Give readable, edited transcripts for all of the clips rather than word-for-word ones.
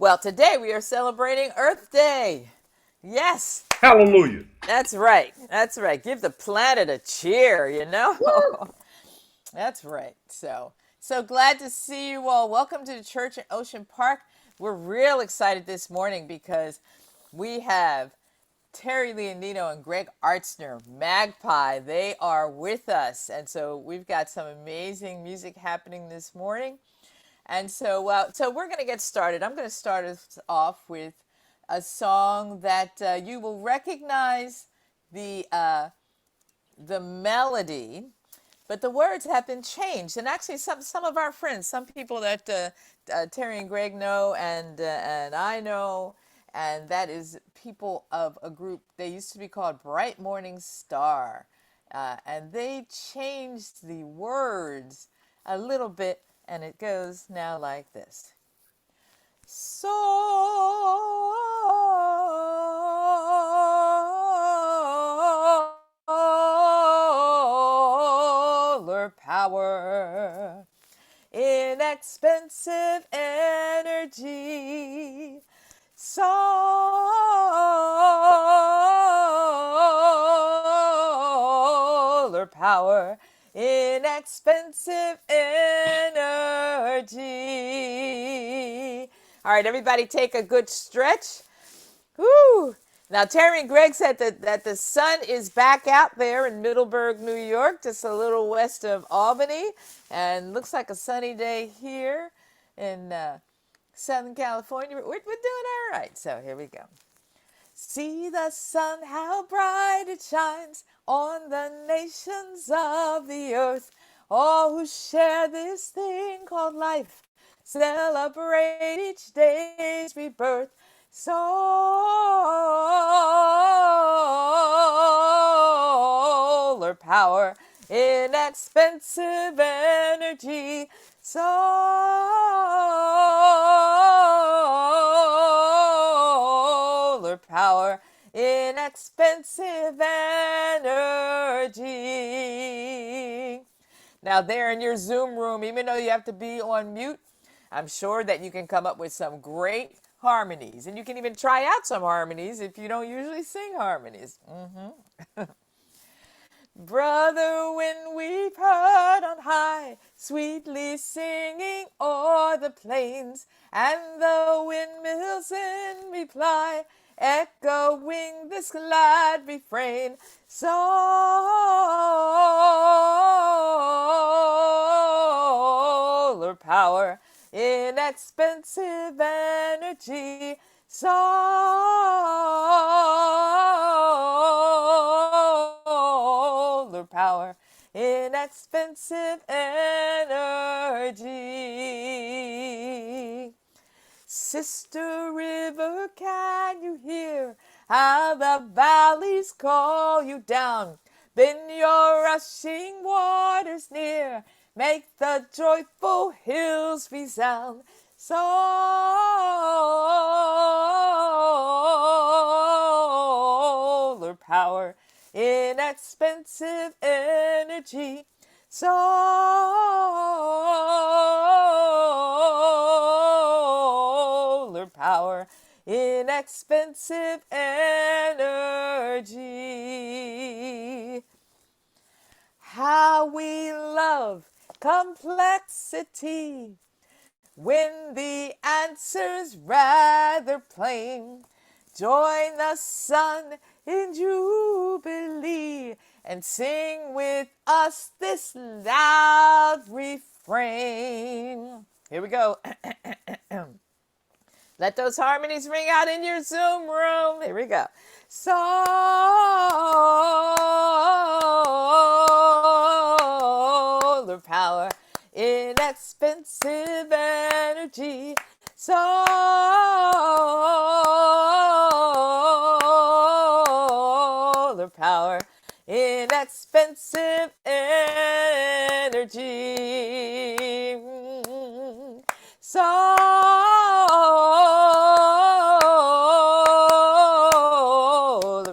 Well, today we are celebrating Earth Day. Yes, Hallelujah. that's right. That's right. Give the planet a cheer, you know? That's right. So glad to see you all. Welcome to the church at Ocean Park. We're real excited this morning because we have Terry Leonino and Greg Artzner, Magpie. They are with us. And so we've got some amazing music happening this morning. And so we're going to get started. I'm going to start us off with a song that you will recognize the melody, but the words have been changed. And actually, some of our friends, some people that Terry and Greg know, and I know, and that is people of a group. They used to be called Bright Morning Star, and they changed the words a little bit, and it goes now like this. Solar power, inexpensive energy, solar power, inexpensive energy. All right, everybody take a good stretch. Woo! Now, Terry and Greg said that the sun is back out there in Middleburg, New York, just a little west of Albany, and looks like a sunny day here in Southern California. We're doing all right. So here we go. See the sun, how bright it shines on the nations of the earth. All who share this thing called life celebrate each day's rebirth. Solar power, inexpensive energy. Solar power, inexpensive energy. Now, there in your Zoom room, even though you have to be on mute, I'm sure that you can come up with some great harmonies. And you can even try out some harmonies if you don't usually sing harmonies. Brother, when we've heard on high, sweetly singing o'er the plains, and the windmills in reply, echoing this glad refrain, solar power, inexpensive energy, solar power, inexpensive energy. Sister River, can you hear how the valleys call you down? Bend your rushing waters near, make the joyful hills resound. Solar power, inexpensive energy, solar power, inexpensive energy. How we love complexity when the answer's rather plain. Join the sun in jubilee and sing with us this loud refrain. Here we go. Let those harmonies ring out in your Zoom room. Here we go. Solar power, inexpensive energy. Solar power, inexpensive energy. Solar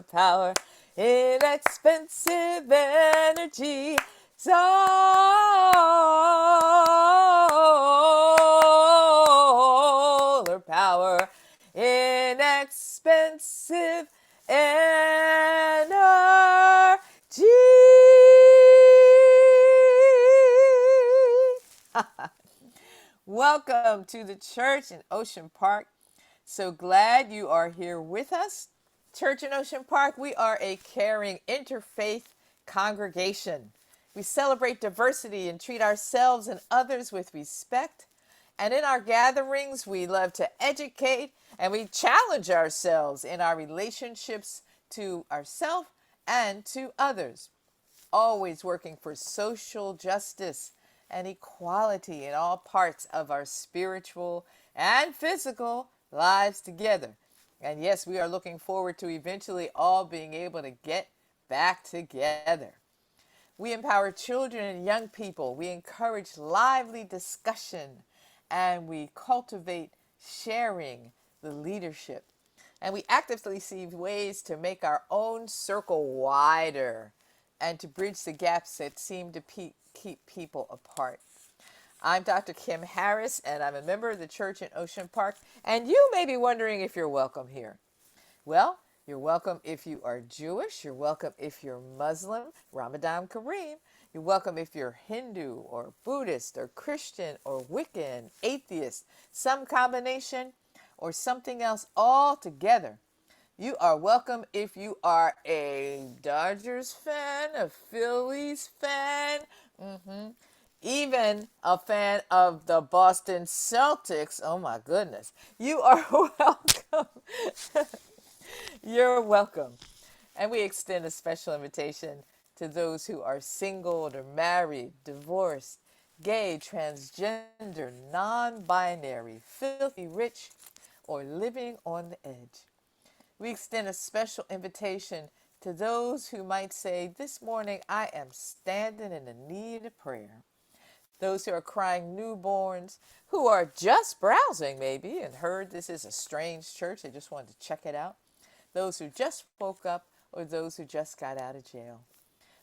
power, inexpensive energy. Solar power, our inexpensive energy. Welcome to the church in Ocean Park. So glad you are here with us. Church in Ocean Park, we are a caring interfaith congregation. We celebrate diversity and treat ourselves and others with respect. And in our gatherings, we love to educate and we challenge ourselves in our relationships to ourselves and to others. Always working for social justice and equality in all parts of our spiritual and physical lives together. And yes, we are looking forward to eventually all being able to get back together. We empower children and young people. We encourage lively discussion and we cultivate sharing the leadership. And we actively see ways to make our own circle wider and to bridge the gaps that seem to keep people apart. I'm Dr. Kim Harris, and I'm a member of the church in Ocean Park. And you may be wondering if you're welcome here. Well, you're welcome if you are Jewish. You're welcome if you're Muslim, Ramadan Kareem. You're welcome if you're Hindu or Buddhist or Christian or Wiccan, atheist, some combination or something else all together. You are welcome if you are a Dodgers fan, a Phillies fan, even a fan of the Boston Celtics. Oh my goodness. You are welcome. You're welcome. And we extend a special invitation to those who are single or married, divorced, gay, transgender, non-binary, filthy rich, or living on the edge. We extend a special invitation to those who might say, this morning I am standing in the need of prayer. Those who are crying newborns, who are just browsing maybe and heard this is a strange church, they just wanted to check it out. Those who just woke up or those who just got out of jail.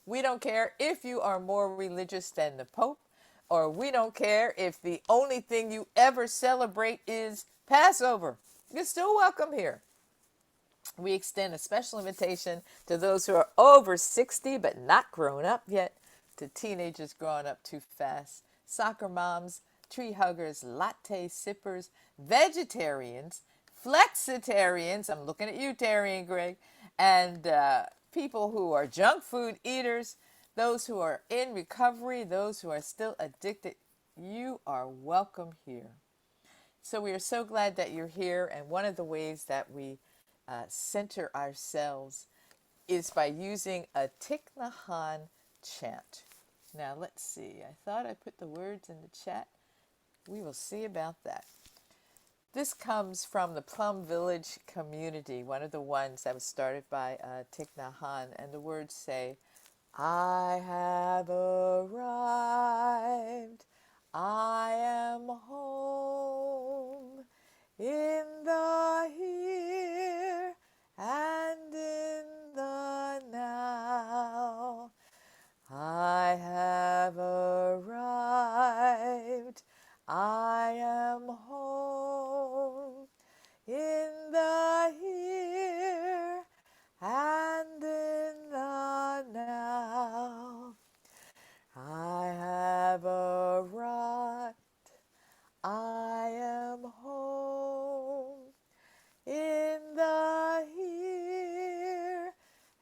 We don't care if you are more religious than the Pope, or we don't care if the only thing you ever celebrate is Passover. You're still welcome here. We extend a special invitation to those who are over 60 but not grown up yet, to teenagers growing up too fast, soccer moms, tree huggers, latte sippers, vegetarians, flexitarians, I'm looking at you, Terry and Greg, and people who are junk food eaters, those who are in recovery, those who are still addicted. You are welcome here. So we are so glad that you're here, and one of the ways that we center ourselves is by using a Tichon chant. Now let's see, I thought I put the words in the chat. We will see about that. This comes from the Plum Village community, one of the ones that was started by Tichon, and the words say, I have arrived, I am home, in the here and in the now. I have arrived, I am home, in the here and in the now. I have arrived, I am home, in the here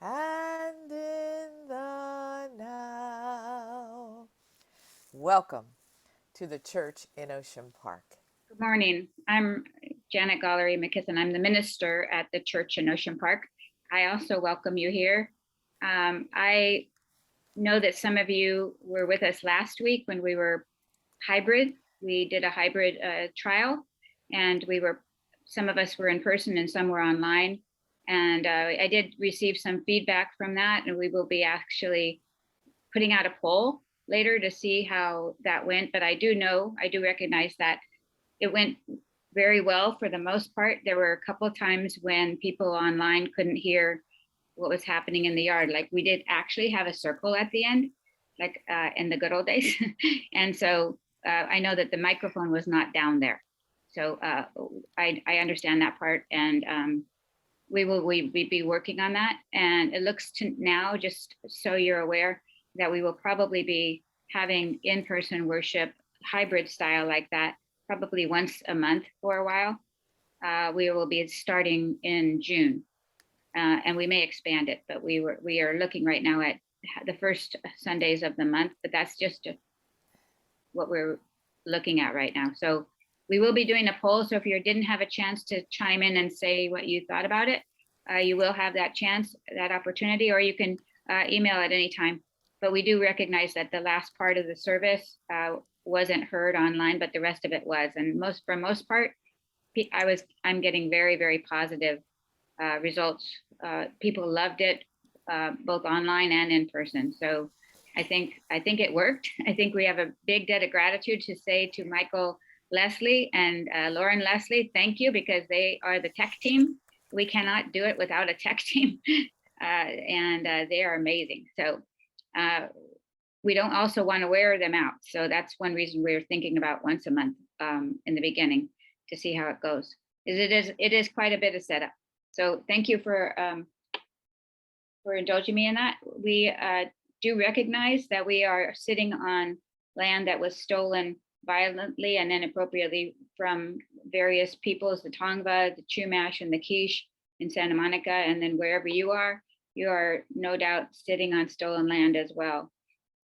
and in the now. Welcome to the church in Ocean Park. Good morning. I'm Janet Gollery McKisson. I'm the minister at the church in Ocean Park. I also welcome you here. I know that some of you were with us last week when we were hybrid. We did a hybrid trial, and some of us were in person and some were online. And I did receive some feedback from that, and we will be actually putting out a poll later to see how that went. But I do recognize that it went very well for the most part. There were a couple of times when people online couldn't hear what was happening in the yard. Like, we did actually have a circle at the end, like in the good old days. And so I know that the microphone was not down there. So I understand that part, and we will be working on that. And it looks to now, just so you're aware, that we will probably be having in-person worship, hybrid style like that, probably once a month for a while. We will be starting in June, and we may expand it, but we are looking right now at the first Sundays of the month, but that's just what we're looking at right now. So we will be doing a poll. So if you didn't have a chance to chime in and say what you thought about it, you will have that chance, that opportunity, or you can email at any time. But we do recognize that the last part of the service wasn't heard online, but the rest of it was. And for most part, I'm getting very, very positive results. People loved it, both online and in person. So I think it worked. I think we have a big debt of gratitude to say to Michael Leslie and Lauren Leslie, thank you, because they are the tech team. We cannot do it without a tech team, and they are amazing. So we don't also want to wear them out. So that's one reason we're thinking about once a month in the beginning to see how it goes. It is quite a bit of setup. So thank you for indulging me in that. We do recognize that we are sitting on land that was stolen violently and inappropriately from various peoples, the Tongva, the Chumash, and the Quiche in Santa Monica, and then wherever you are no doubt sitting on stolen land as well.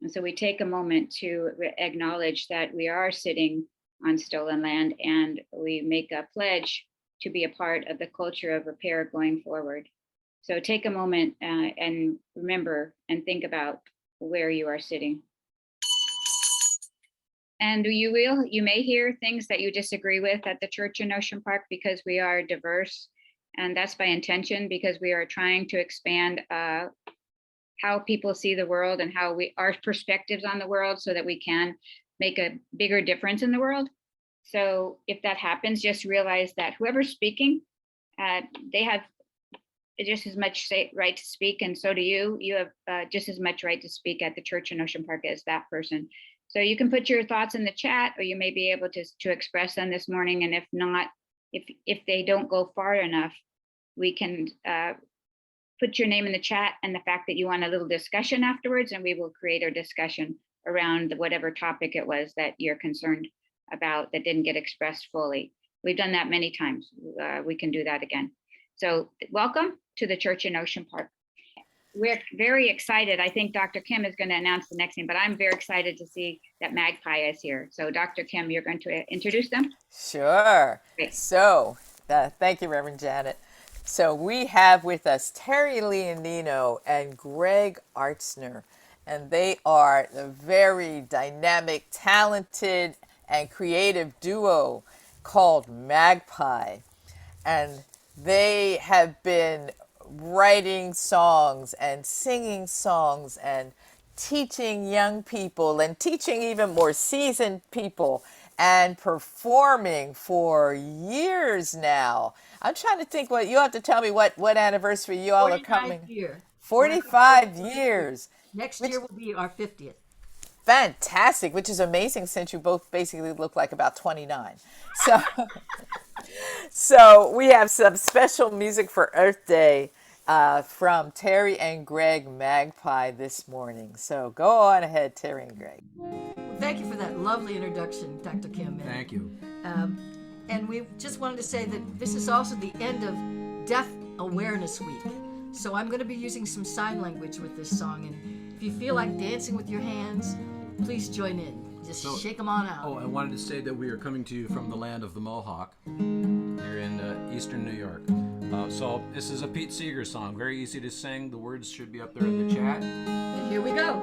And so we take a moment to acknowledge that we are sitting on stolen land, and we make a pledge to be a part of the culture of repair going forward. So take a moment and remember and think about where you are sitting. And you may hear things that you disagree with at the church in Ocean Park, because we are diverse, and that's by intention, because we are trying to expand how people see the world and our perspectives on the world, so that we can make a bigger difference in the world. So if that happens, just realize that whoever's speaking, they have just as much right to speak, and so do you. You have just as much right to speak at the church in Ocean Park as that person. So you can put your thoughts in the chat, or you may be able to express them this morning. And if not, if they don't go far enough, we can put your name in the chat and the fact that you want a little discussion afterwards, and we will create a discussion around whatever topic it was that you're concerned about that didn't get expressed fully. We've done that many times. We can do that again. So welcome to the church in Ocean Park. We're very excited. I think Dr. Kim is going to announce the next thing, but I'm very excited to see that Magpie is here. So Dr. Kim, you're going to introduce them? Sure. Great. So thank you, Reverend Janet. So we have with us Terry Leonino and Greg Artzner, and they are a very dynamic, talented, and creative duo called Magpie. And they have been writing songs and singing songs and teaching young people and teaching even more seasoned people and performing for years now. I'm trying to think what you have to tell me what anniversary you all are coming. 45 years. Next year will be our 50th. Fantastic, which is amazing since you both basically look like about 29. So so we have some special music for Earth Day from Terry and Greg Magpie this morning. So go on ahead, Terry and Greg. Well, thank you for that lovely introduction, Dr. Kim. Thank you. And we just wanted to say that this is also the end of Deaf Awareness Week. So I'm going to be using some sign language with this song. And if you feel like dancing with your hands, please join in. Just shake them on out. Oh, I wanted to say that we are coming to you from the land of the Mohawk here in eastern New York. So this is a Pete Seeger song, very easy to sing. The words should be up there in the chat. And here we go.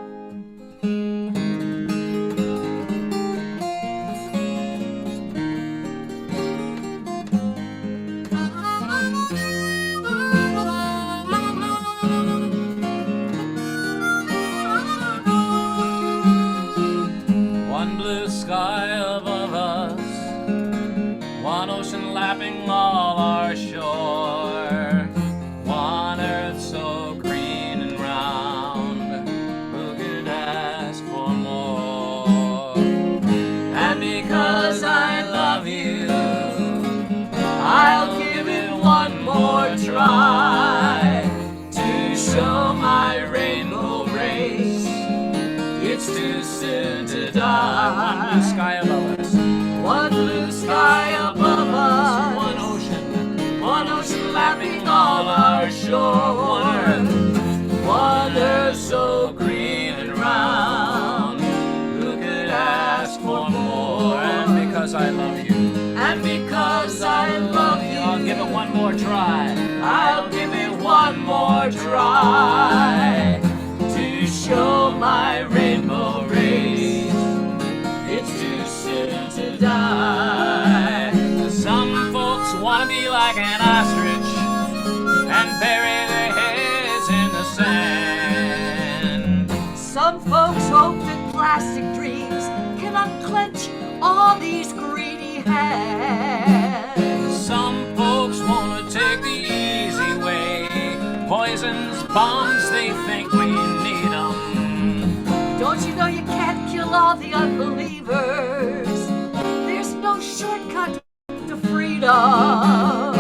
One blue sky above us, one ocean lapping all our shore, one earth so green and round, who could ask for more? And because I love you, one more try to show my rainbow race. It's too soon to die. One blue sky above us. One blue sky above us. One ocean lapping all our shore. One earth so green and round. Who could ask for more? And because I love you, And because I love you, I'll give it one more try. I'll give it one more try to show my rainbow race. It's too soon to die. Some folks want to be like an ostrich and bury their heads in the sand. Some folks hope that plastic dreams can unclench all these greedy hands. Some folks want to take the easy way. Poisons, bombs, they think we need them. Don't you know you can't kill all the unbelievers? There's no shortcut to freedom.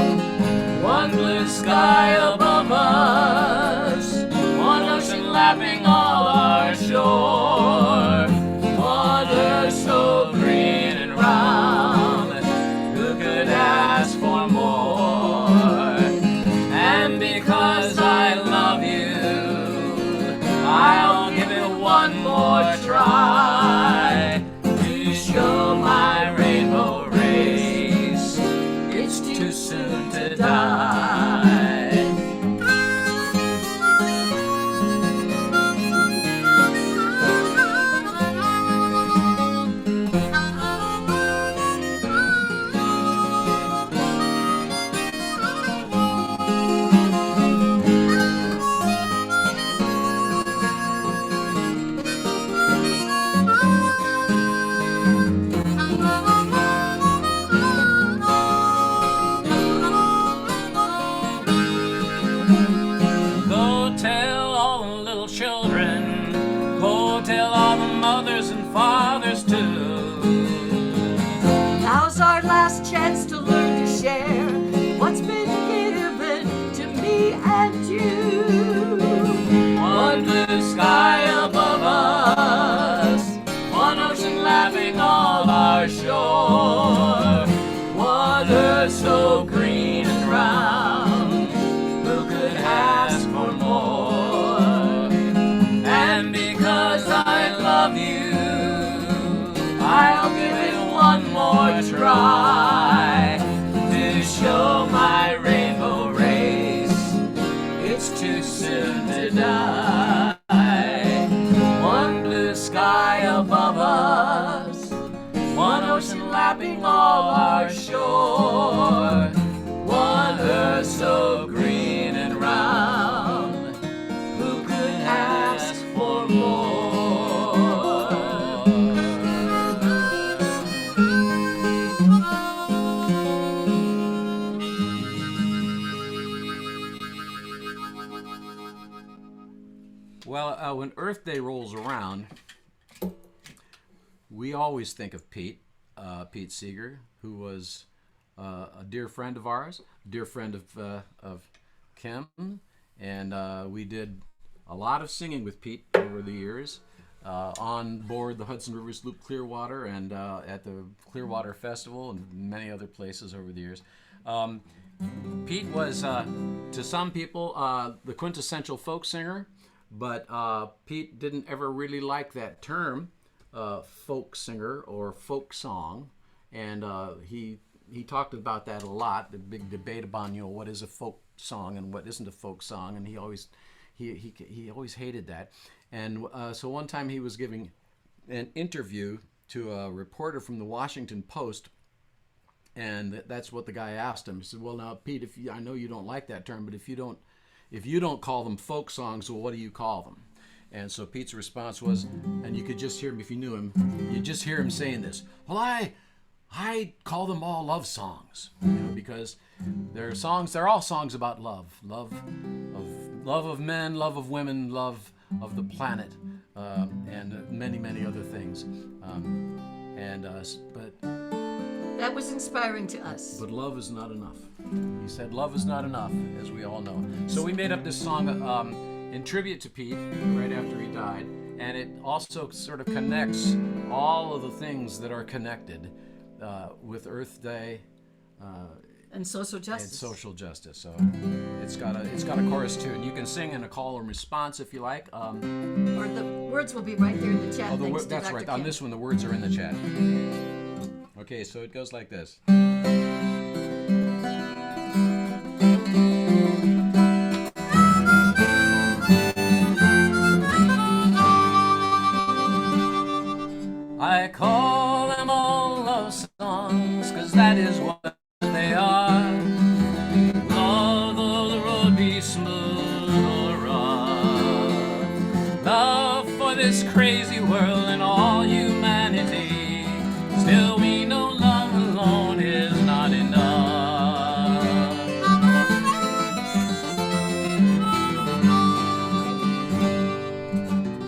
One blue sky above us, one ocean lapping all our shore, one earth so green and round. Who could ask for more? And because I love you, I'll give it one more try to show my rainbow race. It's too soon to die. Go tell all the little children. Go tell all the mothers and fathers too. Now's our last chance to learn to share what's been given to me and you. One blue sky above us, one ocean lapping all our shore, one earth so green and round. Who could ask for more? And because I love you, I'll give it one more try to show my rainbow race. It's too soon to die. One blue sky above us, one ocean lapping all our shore, one earth so green and round. Who could ask for more? Well, when Earth Day rolls around, we always think of Pete Seeger, who was a dear friend of ours, dear friend of Kim, and we did a lot of singing with Pete over the years on board the Hudson River Sloop Clearwater and at the Clearwater Festival and many other places over the years. Pete was, to some people, the quintessential folk singer, but Pete didn't ever really like that term, folk singer or folk song, and he talked about that a lot. The big debate about what is a folk song and what isn't a folk song, and he always hated that. And so one time he was giving an interview to a reporter from the Washington Post, and that's what the guy asked him. He said, "Well, now, Pete, I know you don't like that term, but if you don't call them folk songs, well, what do you call them?" And so Pete's response was, and you could just hear him if you knew him, you just hear him saying this, "Well, I call them all love songs, because they're all songs about love of men, love of women, love of the planet, and many, many other things. But That was inspiring to us. love is not enough. He said, love is not enough, as we all know. So we made up this song in tribute to Pete right after he died, and it also sort of connects all of the things that are connected with Earth Day And social justice. and social justice. So it's got a chorus too, and you can sing in a call and response if you like. Or the words will be right there in the chat. Oh, thanks to that's Dr. right. Kim. On this one, the words are in the chat. Okay, so it goes like this. I call them all love songs, 'cause that is what they are. Although the road be smooth or rough, love for this crazy world and all humanity, still we know love alone is not enough.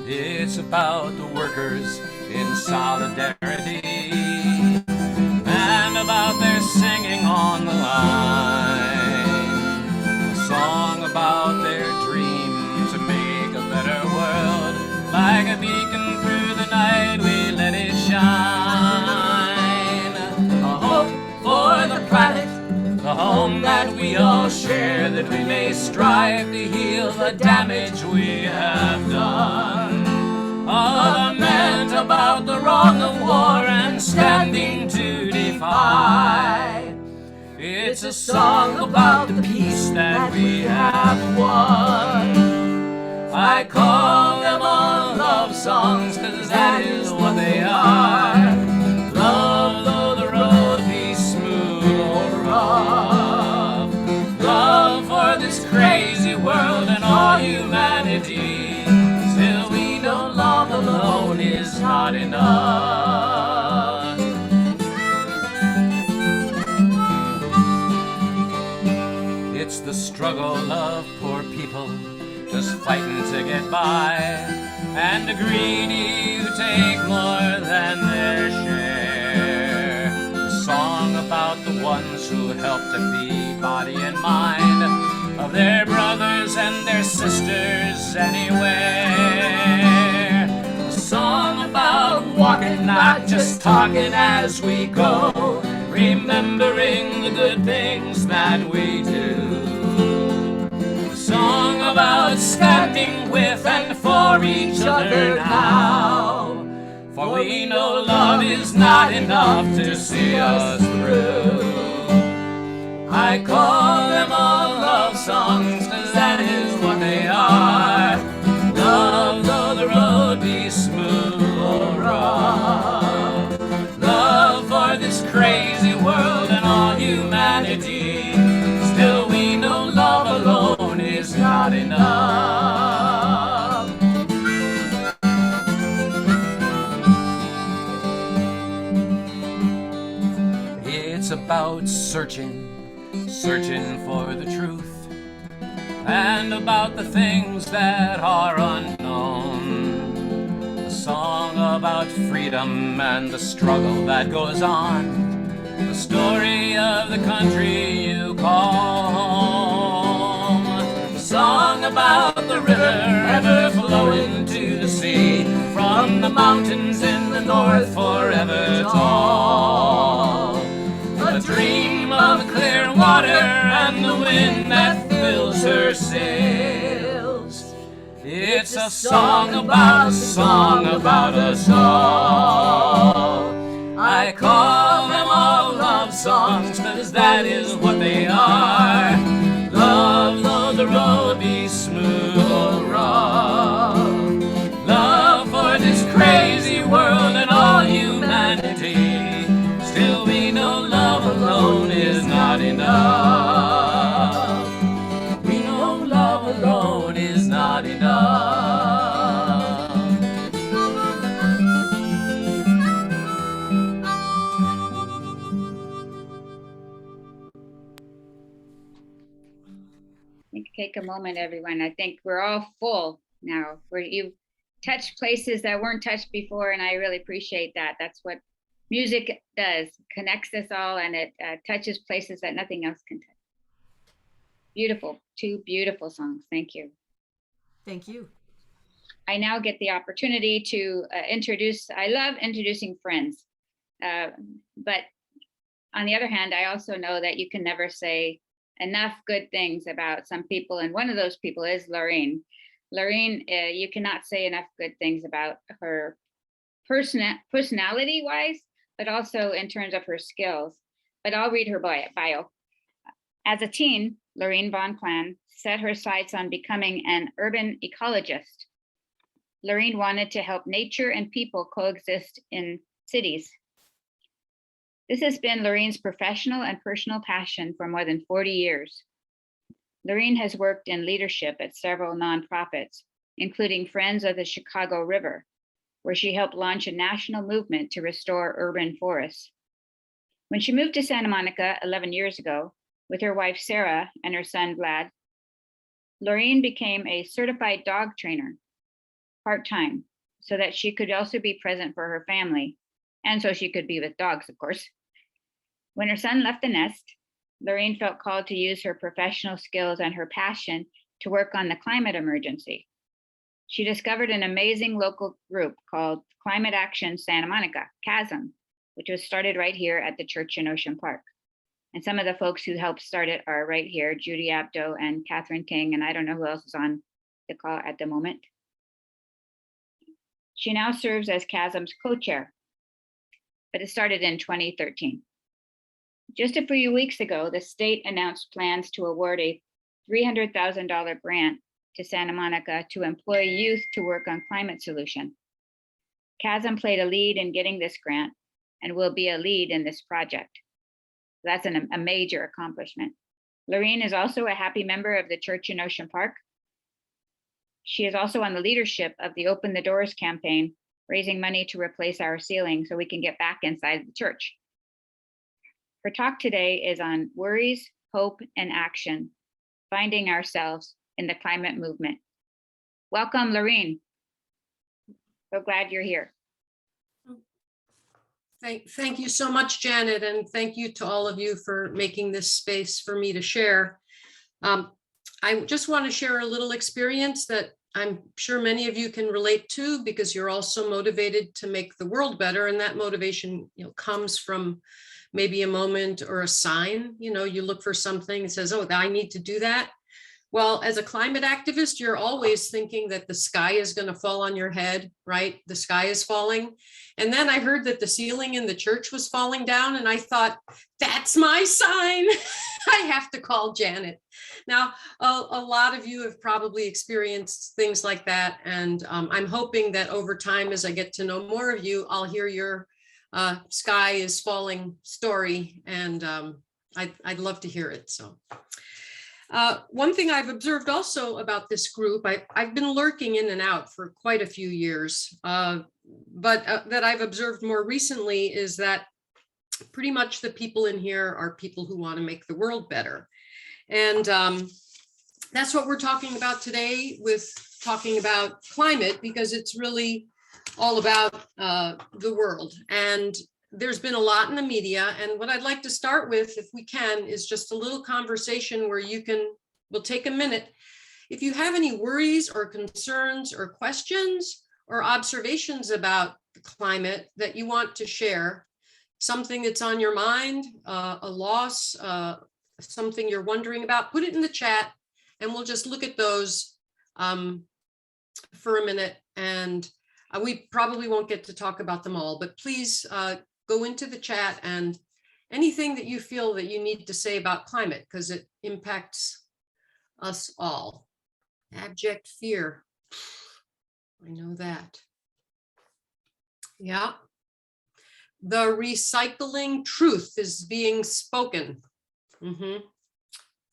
It's about the workers in solidarity, and about their singing on the line, a song about their dream to make a better world. Like a beacon through the night, we let it shine. A hope for the planet, the home that we all share, that we may strive to heal the damage we have done. A lament about the wrong of war and standing to defy. It's a song about the peace that we have won. I call them all love songs, 'cause that is what they are. Love though the road be smooth or rough. Love for this crazy world and all humanity. Still we know love alone is not enough. It's the struggle of poor people just fighting to get by, and the greedy who take more than their share. A song about the ones who help to feed body and mind of their brothers and their sisters anywhere. A song about walking, not just talking as we go, remembering the good things that we do. A song about standing with and for each other now, for we know love is not enough to see us through. I call them all love songs, 'cause that is what they are. Love though the road be smooth or rough. Love for this crazy world and all humanity. Still we know love alone is not enough. It's about searching for the truth, and about the things that are unknown. A song about freedom and the struggle that goes on. The story of the country you call home. A song about the river ever flowing to the sea, from the mountains in the north forever tall. A dream of clear water and the wind that fills her sails. It's a song about us all. I call them all love songs, 'cause that is what they are. Love though the road be smooth or rough. Love for this crazy world and all humanity. Still we know love alone is not enough. We know love alone is not enough. Take a moment, everyone. I think we're all full now. You've touched places that weren't touched before, and I really appreciate that. That's what music does, connects us all, and it touches places that nothing else can touch. Beautiful, two beautiful songs. Thank you. Thank you. I now get the opportunity to I love introducing friends. But on the other hand, I also know that you can never say enough good things about some people. And one of those people is Laurene. Laurene, you cannot say enough good things about her personality wise, but also in terms of her skills. But I'll read her bio. As a teen, Laurene von Klan set her sights on becoming an urban ecologist. Laurene wanted to help nature and people coexist in cities. This has been Laurene's professional and personal passion for more than 40 years. Laurene has worked in leadership at several nonprofits, including Friends of the Chicago River, where she helped launch a national movement to restore urban forests. When she moved to Santa Monica 11 years ago with her wife Sarah and her son Vlad, Laurene became a certified dog trainer, part-time, so that she could also be present for her family, and so she could be with dogs, of course. When her son left the nest, Laurene felt called to use her professional skills and her passion to work on the climate emergency. She discovered an amazing local group called Climate Action Santa Monica, CHASM, which was started right here at the church in Ocean Park. And some of the folks who helped start it are right here, Judy Abdo and Catherine King, and I don't know who else is on the call at the moment. She now serves as CHASM's co-chair, but it started in 2013. Just a few weeks ago, the state announced plans to award a $300,000 grant to Santa Monica to employ youth to work on climate solution. CHASM played a lead in getting this grant and will be a lead in this project. That's a major accomplishment. Laurene is also a happy member of the church in Ocean Park. She is also on the leadership of the Open the Doors campaign, raising money to replace our ceiling so we can get back inside the church. Her talk today is on worries, hope, and action, finding ourselves in the climate movement. Welcome, Laurene. So glad you're here. Thank you so much, Janet, and thank you to all of you for making this space for me to share. I just want to share a little experience that I'm sure many of you can relate to, because you're also motivated to make the world better, and that motivation, comes from maybe a moment or a sign. You look for something and says, oh, I need to do that. Well, as a climate activist, you're always thinking that the sky is going to fall on your head, right? The sky is falling. And then I heard that the ceiling in the church was falling down, and I thought, that's my sign. I have to call Janet. Now, a lot of you have probably experienced things like that. And I'm hoping that over time, as I get to know more of you, I'll hear your sky is falling story. And I'd love to hear it. So. One thing I've observed also about this group, I've been lurking in and out for quite a few years, but that I've observed more recently is that pretty much the people in here are people who want to make the world better. And that's what we're talking about today with talking about climate, because it's really all about the world. And there's been a lot in the media, and what I'd like to start with, if we can, is just a little conversation where we'll take a minute. If you have any worries or concerns or questions or observations about the climate that you want to share, something that's on your mind, a loss, something you're wondering about, put it in the chat, and we'll just look at those for a minute. And we probably won't get to talk about them all, but please go into the chat and anything that you feel that you need to say about climate, because it impacts us all. Abject fear. I know that. Yeah. The recycling truth is being spoken.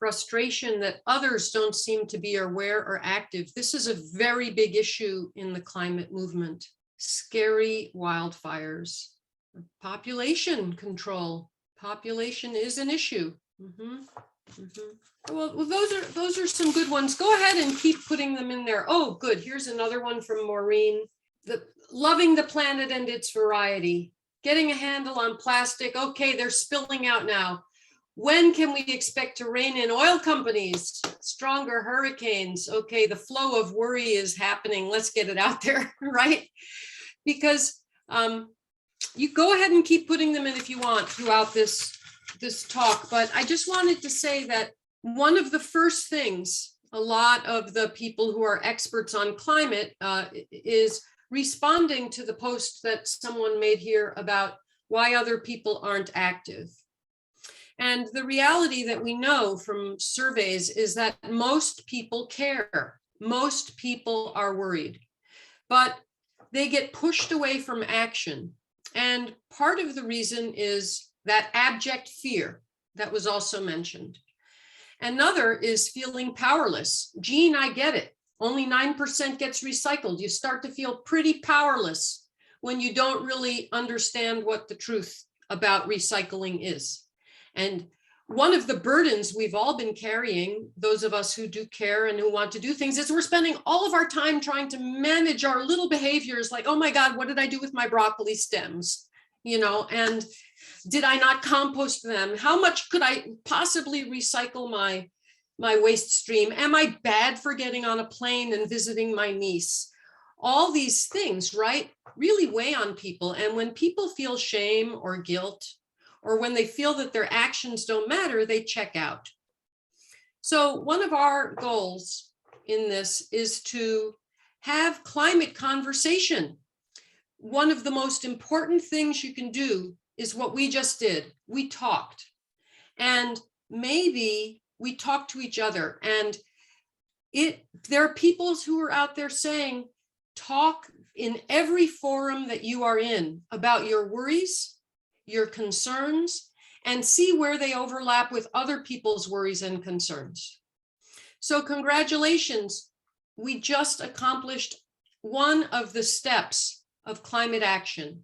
Frustration that others don't seem to be aware or active. This is a very big issue in the climate movement. Scary wildfires. Population control. Population is an issue. Well, those are some good ones. Go ahead and keep putting them in there. Oh, good. Here's another one from Maureen. Loving the planet and its variety. Getting a handle on plastic. Okay, they're spilling out now. When can we expect to rein in oil companies, stronger hurricanes? Okay, the flow of worry is happening. Let's get it out there, right? Because you go ahead and keep putting them in if you want throughout this talk, but I just wanted to say that one of the first things a lot of the people who are experts on climate is responding to the post that someone made here about why other people aren't active. And the reality that we know from surveys is that most people care. Most people are worried, but they get pushed away from action. And part of the reason is that abject fear that was also mentioned. Another is feeling powerless. Gene, I get it. Only 9% gets recycled. You start to feel pretty powerless when you don't really understand what the truth about recycling is. And one of the burdens we've all been carrying, those of us who do care and who want to do things, is we're spending all of our time trying to manage our little behaviors like, oh my God, what did I do with my broccoli stems? You know, and did I not compost them? How much could I possibly recycle my waste stream? Am I bad for getting on a plane and visiting my niece? All these things, right, really weigh on people. And when people feel shame or guilt, or when they feel that their actions don't matter, they check out. So one of our goals in this is to have climate conversation. One of the most important things you can do is what we just did. We talked, and maybe we talked to each other. And there are people who are out there saying, talk in every forum that you are in about your worries, your concerns, and see where they overlap with other people's worries and concerns. So congratulations, we just accomplished one of the steps of climate action.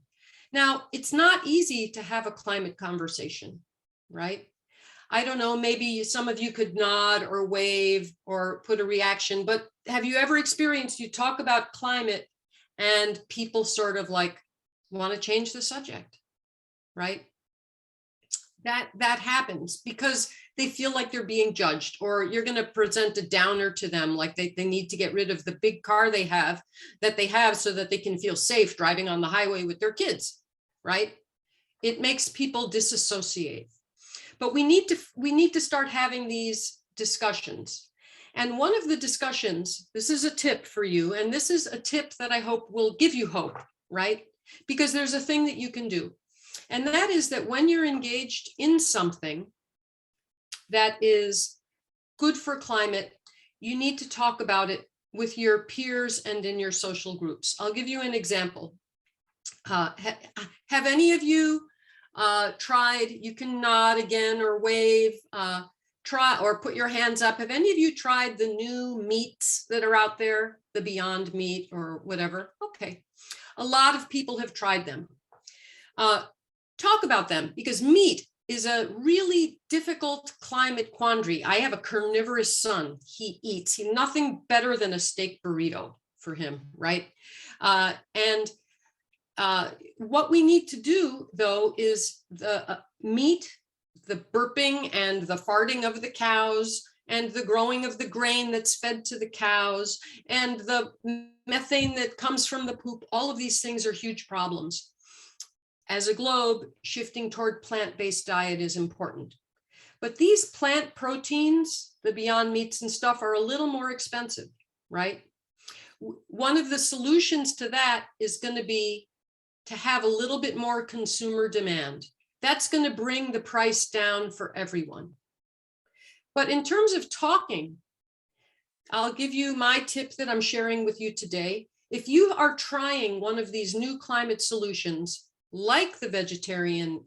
Now, it's not easy to have a climate conversation, right? I don't know, maybe some of you could nod or wave or put a reaction, but have you ever experienced, you talk about climate and people sort of like want to change the subject? Right? That happens because they feel like they're being judged, or you're going to present a downer to them, like they need to get rid of the big car they have so that they can feel safe driving on the highway with their kids, right? It makes people disassociate. But we need to start having these discussions. And one of the discussions, this is a tip for you, and this is a tip that I hope will give you hope, right? Because there's a thing that you can do. And that is that when you're engaged in something that is good for climate, you need to talk about it with your peers and in your social groups. I'll give you an example. Have any of you tried, you can nod again or wave, try or put your hands up. Have any of you tried the new meats that are out there, the Beyond Meat or whatever? Okay, a lot of people have tried them. Talk about them, because meat is a really difficult climate quandary. I have a carnivorous son. He eats nothing better than a steak burrito for him, right? What we need to do, though, is the meat, the burping and the farting of the cows, and the growing of the grain that's fed to the cows, and the methane that comes from the poop. All of these things are huge problems. As a globe, shifting toward plant-based diet is important. But these plant proteins, the Beyond Meats and stuff, are a little more expensive, right? One of the solutions to that is going to be to have a little bit more consumer demand. That's going to bring the price down for everyone. But in terms of talking, I'll give you my tip that I'm sharing with you today. If you are trying one of these new climate solutions, like the vegetarian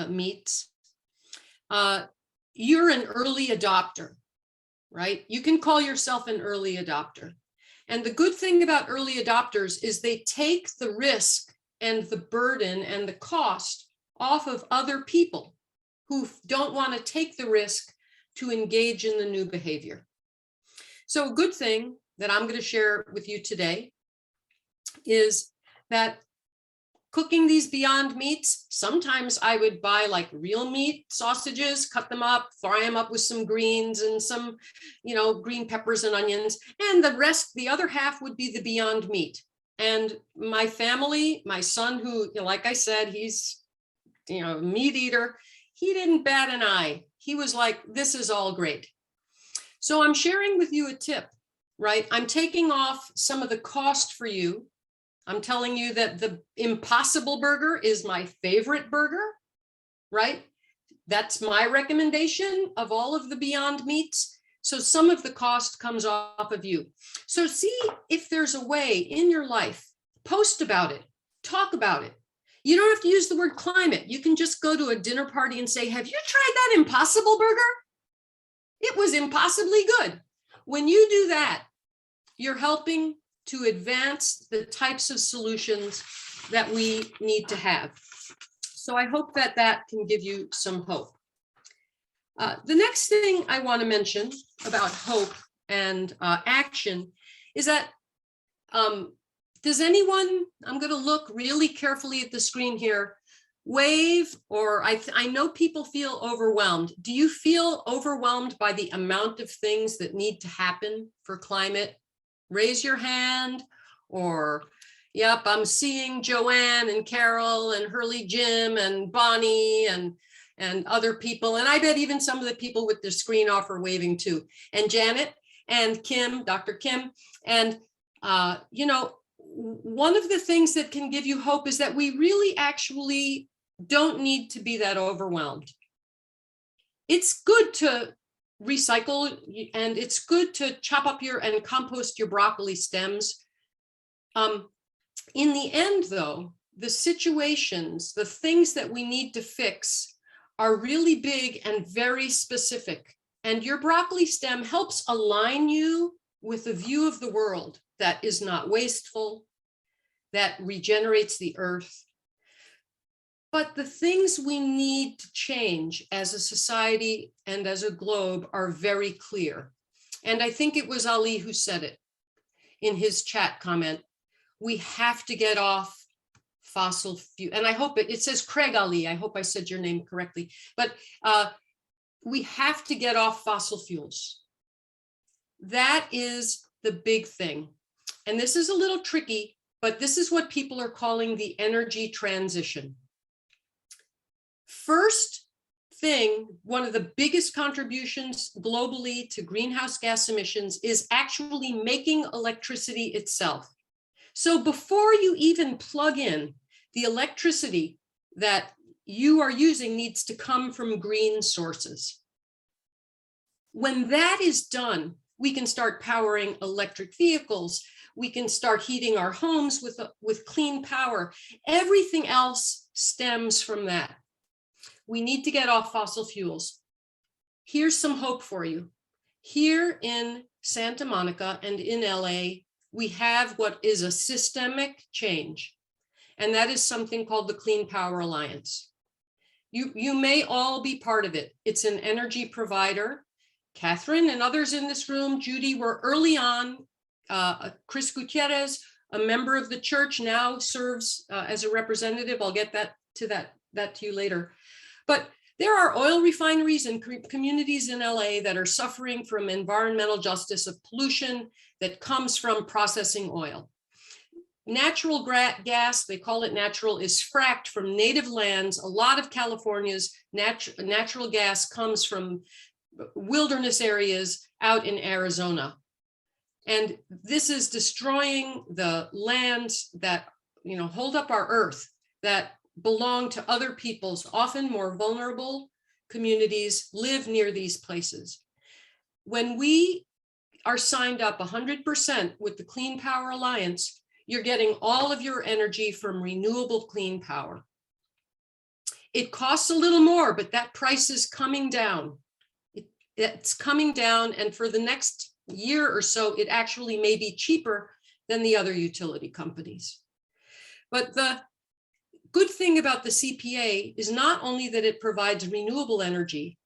meats, you're an early adopter, right? You can call yourself an early adopter. And the good thing about early adopters is they take the risk and the burden and the cost off of other people who don't want to take the risk to engage in the new behavior. So a good thing that I'm going to share with you today is that cooking these Beyond Meats, sometimes I would buy like real meat sausages, cut them up, fry them up with some greens and some, green peppers and onions. And the rest, the other half would be the Beyond Meat. And my family, my son, who, like I said, he's, a meat eater, he didn't bat an eye. He was like, this is all great. So I'm sharing with you a tip, right? I'm taking off some of the cost for you. I'm telling you that the Impossible Burger is my favorite burger, right? That's my recommendation of all of the Beyond Meats. So some of the cost comes off of you. So see if there's a way in your life, post about it, talk about it. You don't have to use the word climate. You can just go to a dinner party and say, have you tried that Impossible Burger? It was impossibly good. When you do that, you're helping to advance the types of solutions that we need to have. So I hope that that can give you some hope. The next thing I want to mention about hope and action is that, does anyone, I'm going to look really carefully at the screen here, wave, or I know people feel overwhelmed. Do you feel overwhelmed by the amount of things that need to happen for climate? Raise your hand, or, yep, I'm seeing Joanne and Carol and Hurley Jim and Bonnie and other people. And I bet even some of the people with their screen off are waving too. And Janet and Kim, Dr. Kim. And, one of the things that can give you hope is that we really actually don't need to be that overwhelmed. It's good to recycle, and it's good to chop up and compost your broccoli stems. In the end, though, the situations, the things that we need to fix are really big and very specific. And your broccoli stem helps align you with a view of the world that is not wasteful, that regenerates the earth. But the things we need to change as a society and as a globe are very clear. And I think it was Ali who said it in his chat comment. We have to get off fossil fuel. And I hope it says Craig Ali. I hope I said your name correctly. But we have to get off fossil fuels. That is the big thing. And this is a little tricky, but this is what people are calling the energy transition. First thing, one of the biggest contributions globally to greenhouse gas emissions is actually making electricity itself. So before you even plug in, the electricity that you are using needs to come from green sources. When that is done, we can start powering electric vehicles. We can start heating our homes with clean power. Everything else stems from that. We need to get off fossil fuels. Here's some hope for you. Here in Santa Monica and in LA, we have what is a systemic change, and that is something called the Clean Power Alliance. You may all be part of it. It's an energy provider. Catherine and others in this room, Judy, were early on. Chris Gutierrez, a member of the church, now serves as a representative. I'll get to you later. But there are oil refineries and communities in LA that are suffering from environmental justice of pollution that comes from processing oil. Natural gas, they call it natural, is fracked from native lands. A lot of California's natural gas comes from wilderness areas out in Arizona. And this is destroying the lands that, hold up our earth, that belong to other peoples, often more vulnerable communities live near these places. When we are signed up 100% with the Clean Power Alliance, you're getting all of your energy from renewable clean power. It costs a little more, but that price is coming down. It's coming down, and for the next year or so, it actually may be cheaper than the other utility companies. But the good thing about the CPA is not only that it provides renewable energy,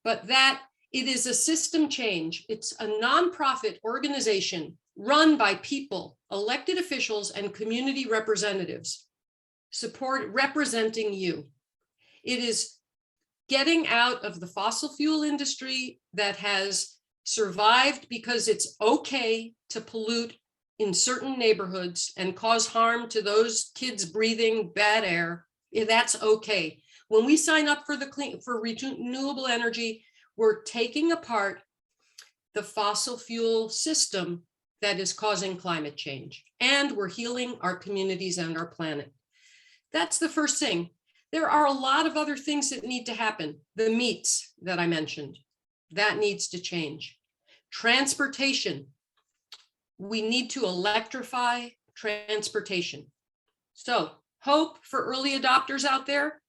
but that it is a system change. It's a nonprofit organization run by people, elected officials, and community representatives. representing you. It is getting out of the fossil fuel industry that has survived because it's okay to pollute in certain neighborhoods and cause harm to those kids breathing bad air. That's okay. When we sign up for renewable energy, we're taking apart the fossil fuel system that is causing climate change, and we're healing our communities and our planet. That's the first thing. There are a lot of other things that need to happen. The meats that I mentioned, that needs to change. Transportation. We need to electrify transportation. So, hope for early adopters out there.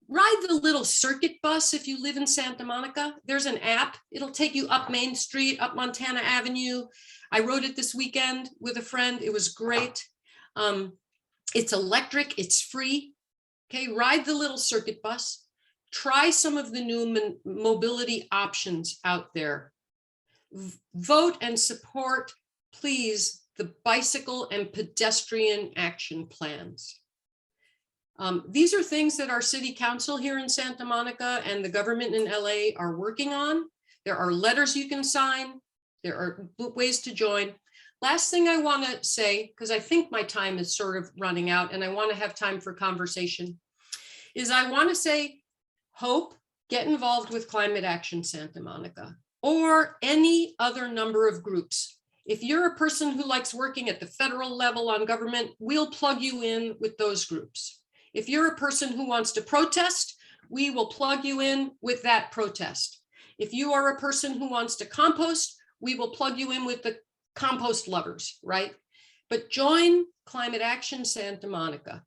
Ride the little circuit bus if you live in Santa Monica. There's an app. It'll take you up Main Street, up Montana Avenue. I rode it this weekend with a friend. It was great. It's electric. It's free. Okay, ride the little circuit bus. Try some of the new mobility options out there. Vote and support, please, the bicycle and pedestrian action plans. These are things that our city council here in Santa Monica and the government in LA are working on. There are letters you can sign. There are ways to join. Last thing I want to say, because I think my time is sort of running out and I want to have time for conversation, is I want to say, hope, get involved with Climate Action Santa Monica or any other number of groups. If you're a person who likes working at the federal level on government, we'll plug you in with those groups. If you're a person who wants to protest, we will plug you in with that protest. If you are a person who wants to compost, we will plug you in with the compost lovers, right? But join Climate Action Santa Monica.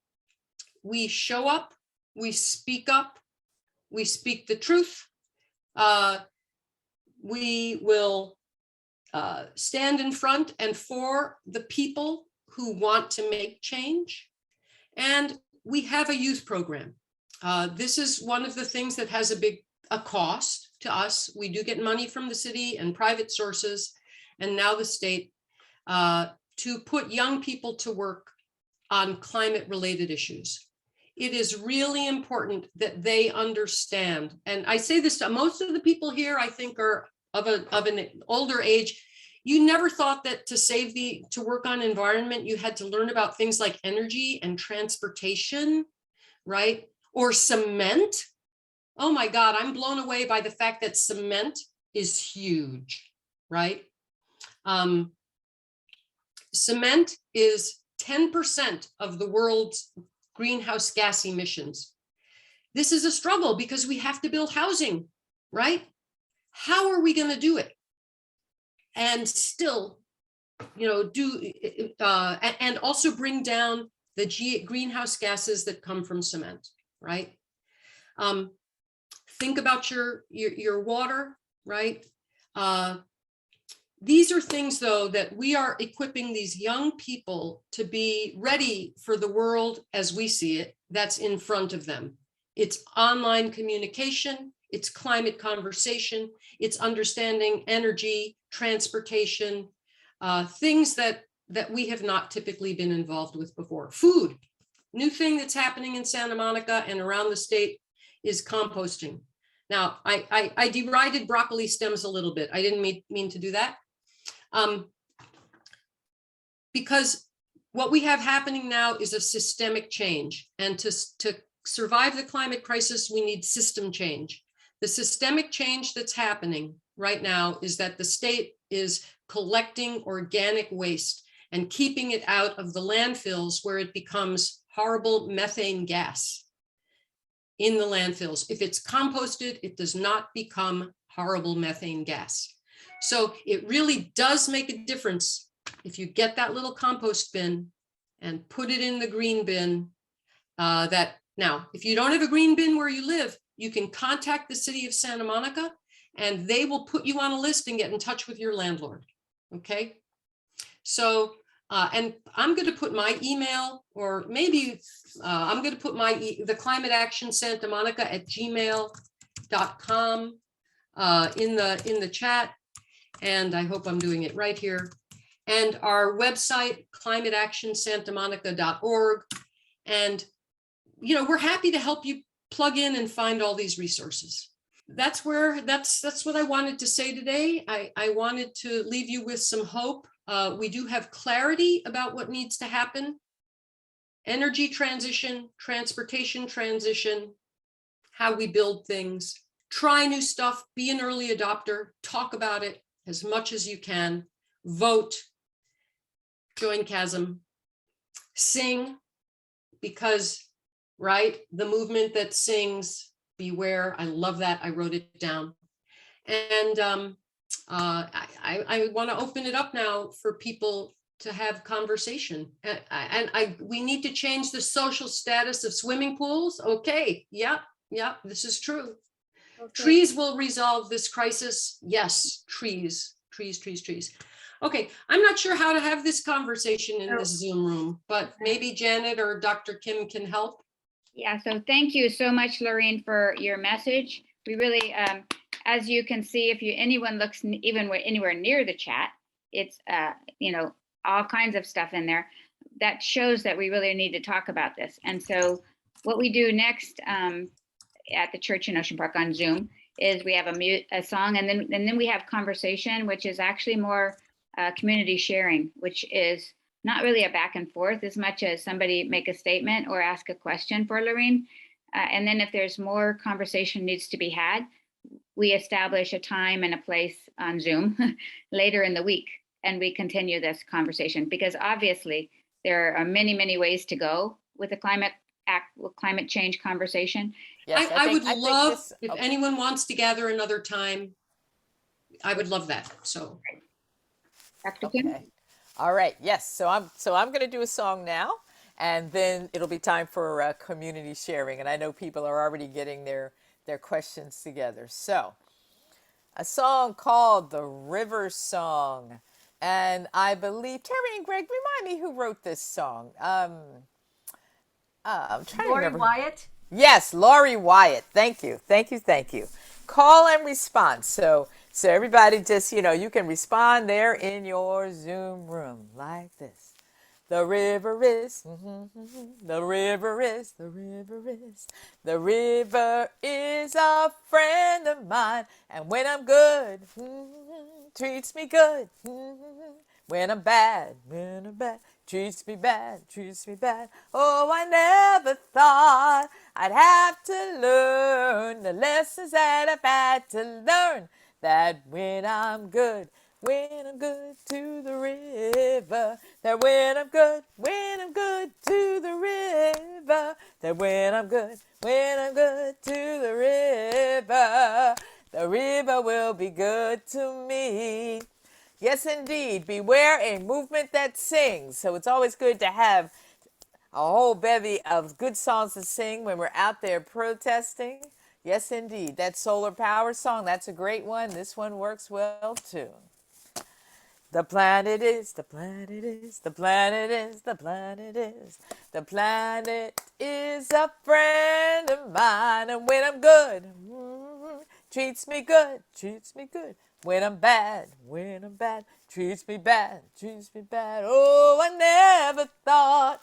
We show up, we speak up, we speak the truth. We will stand in front and for the people who want to make change. And we have a youth program. This is one of the things that has a cost to us. We do get money from the city and private sources, and now the state, to put young people to work on climate-related issues. It is really important that they understand. And I say this to most of the people here, I think, are of an older age. You never thought that to work on environment, you had to learn about things like energy and transportation, right? Or cement. Oh my God, I'm blown away by the fact that cement is huge, right? Cement is 10% of the world's greenhouse gas emissions. This is a struggle because we have to build housing, right? How are we going to do it? And still, and also bring down the greenhouse gases that come from cement, right? Think about your water, right? These are things, though, that we are equipping these young people to be ready for the world as we see it that's in front of them. It's online communication, it's climate conversation, it's understanding energy, transportation, things that we have not typically been involved with before. Food, new thing that's happening in Santa Monica and around the state is composting. Now, I derided broccoli stems a little bit. I didn't mean to do that. Because what we have happening now is a systemic change. And to survive the climate crisis, we need system change. The systemic change that's happening right now is that the state is collecting organic waste and keeping it out of the landfills where it becomes horrible methane gas in the landfills. If it's composted, it does not become horrible methane gas. So it really does make a difference if you get that little compost bin and put it in the green bin. Now, if you don't have a green bin where you live, you can contact the city of Santa Monica and they will put you on a list and get in touch with your landlord. Okay. So, and I'm going to put my email, or maybe I'm going to put the Climate Action Santa Monica at gmail.com in the chat. And I hope I'm doing it right here. And our website, climateactionsantamonica.org. And, we're happy to help you plug in and find all these resources. That's what I wanted to say today. I wanted to leave you with some hope. We do have clarity about what needs to happen. Energy transition, transportation transition, how we build things, try new stuff, be an early adopter, talk about it as much as you can, vote, join Chasm, sing, because, right, the movement that sings, beware. I love that. I wrote it down. And I want to open it up now for people to have conversation. And we need to change the social status of swimming pools. Okay, yeah, this is true. Okay. Trees will resolve this crisis. Yes, trees. Okay, I'm not sure how to have this conversation in this Zoom room, but maybe Janet or Dr. Kim can help. Yeah, so thank you so much, Laurene, for your message. We really, as you can see, if anyone looks even anywhere near the chat, it's, all kinds of stuff in there that shows that we really need to talk about this. And so what we do next at the church in Ocean Park on Zoom is we have a song, and then we have conversation, which is actually more community sharing, which is not really a back and forth as much as somebody make a statement or ask a question for Laurene. And then if there's more conversation needs to be had, we establish a time and a place on Zoom later in the week, and we continue this conversation, because obviously there are many, many ways to go with the climate change conversation. Yes, I would love if anyone wants to gather another time. I would love that. So, Dr. Kim? Okay. All right. Yes. So I'm going to do a song now, and then it'll be time for community sharing. And I know people are already getting their questions together. So, a song called "The River Song," and I believe Terry and Greg, remind me who wrote this song. I'm trying to remember. Wyatt. Yes, Laurie Wyatt. Thank you. Call and response. So everybody just, you can respond there in your Zoom room like this. The river is, the river is, the river is, the river is a friend of mine. And when I'm good, treats me good. When I'm bad, treats me bad. Oh, I never thought I'd have to learn the lessons that I've had to learn. That when I'm good to the river. That when I'm good to the river. That when I'm good to the river will be good to me. Yes, indeed. Beware a movement that sings. So it's always good to have a whole bevy of good songs to sing when we're out there protesting. Yes, indeed. That solar power song, that's a great one. This one works well, too. The planet is, the planet is, the planet is, the planet is. The planet is a friend of mine. And when I'm good, treats me good. When I'm bad, treats me bad. Oh, I never thought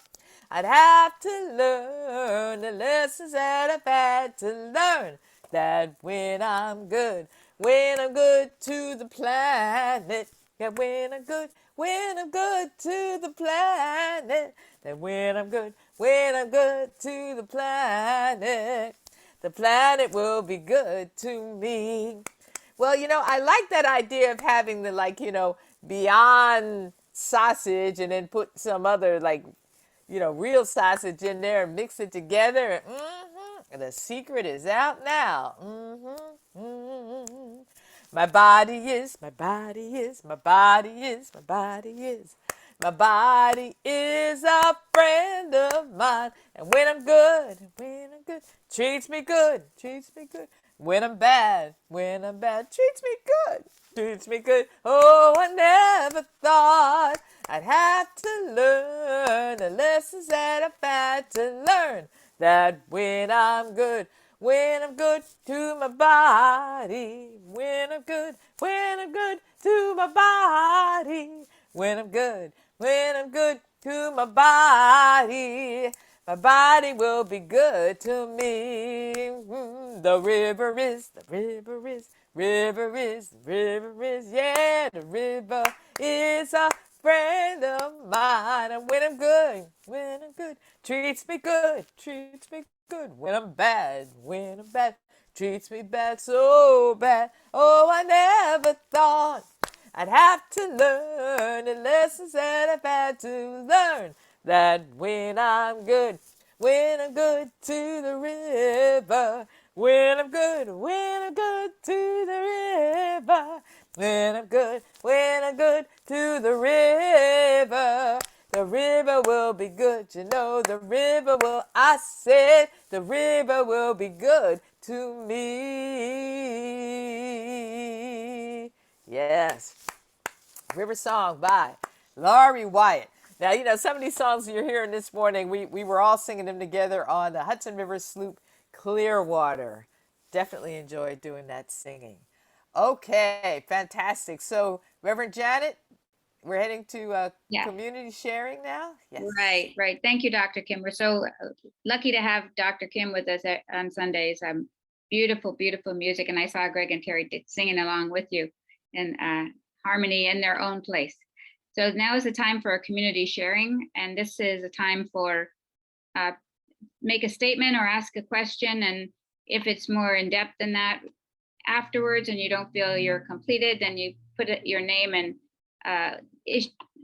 I'd have to learn the lessons that I've had to learn. That when I'm good to the planet. Yeah, when I'm good to the planet. That when I'm good to the planet will be good to me. Well, I like that idea of having the Beyond sausage and then put some other real sausage in there and mix it together. And the secret is out now. My body is a friend of mine. And when I'm good, treats me good. When I'm bad, treats me good. Oh, I never thought I'd have to learn the lessons that I've had to learn. That when I'm good to my body. When I'm good to my body. When I'm good to my body. My body will be good to me. The river is, the river is, river is, the river is, yeah, the river is a friend of mine. And when I'm good, treats me good, treats me good. When I'm bad, treats me bad, so bad. Oh, I never thought I'd have to learn the lessons that I've had to learn. That when I'm good to the river, when I'm good to the river, when I'm good to the river will be good. You know, the river will, I said, the river will be good to me. Yes. River Song by Laurie Wyatt. Now, you know, some of these songs you're hearing this morning, we were all singing them together on the Hudson River sloop Clearwater. Definitely enjoyed doing that singing. Okay, fantastic. So, Reverend Janet, we're heading to Yeah. community sharing now? Yes. Right. Thank you, Dr. Kim. We're so lucky to have Dr. Kim with us on Sundays. Beautiful, beautiful music. And I saw Greg and Terry singing along with you in harmony in their own place. So now is the time for a community sharing. And this is a time for make a statement or ask a question. And if it's more in depth than that afterwards and you don't feel you're completed, then you put your name and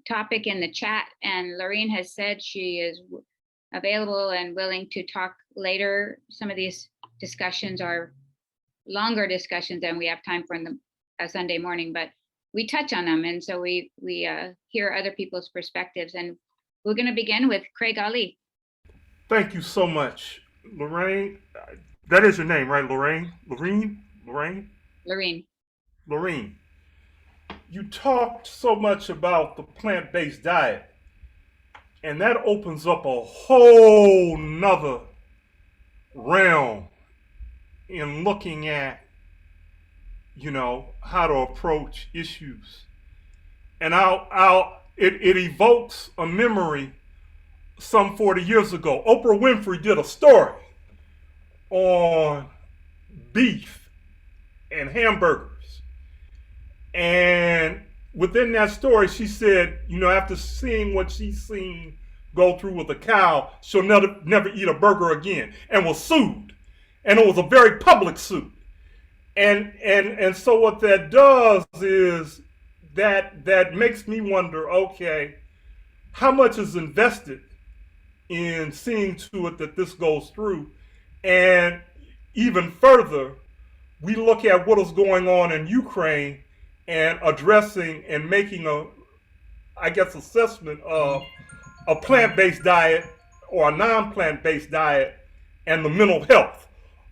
topic in the chat. And Laurene has said she is available and willing to talk later. Some of these discussions are longer discussions than we have time for in the Sunday morning, but we touch on them. And so we hear other people's perspectives. And we're going to begin with Craig Ali. Thank you so much, Laurene. That is your name, right, Laurene? Laurene. You talked so much about the plant-based diet, and that opens up a whole nother realm in looking at, you know, how to approach issues. And it evokes a memory some 40 years ago. Oprah Winfrey did a story on beef and hamburgers. And within that story, she said, you know, after seeing what she's seen go through with a cow, she'll never eat a burger again, and was sued. And it was a very public suit. And so what that does is that makes me wonder, okay, how much is invested in seeing to it that this goes through? And even further, we look at what is going on in Ukraine and addressing and making assessment of a plant-based diet or a non-plant-based diet and the mental health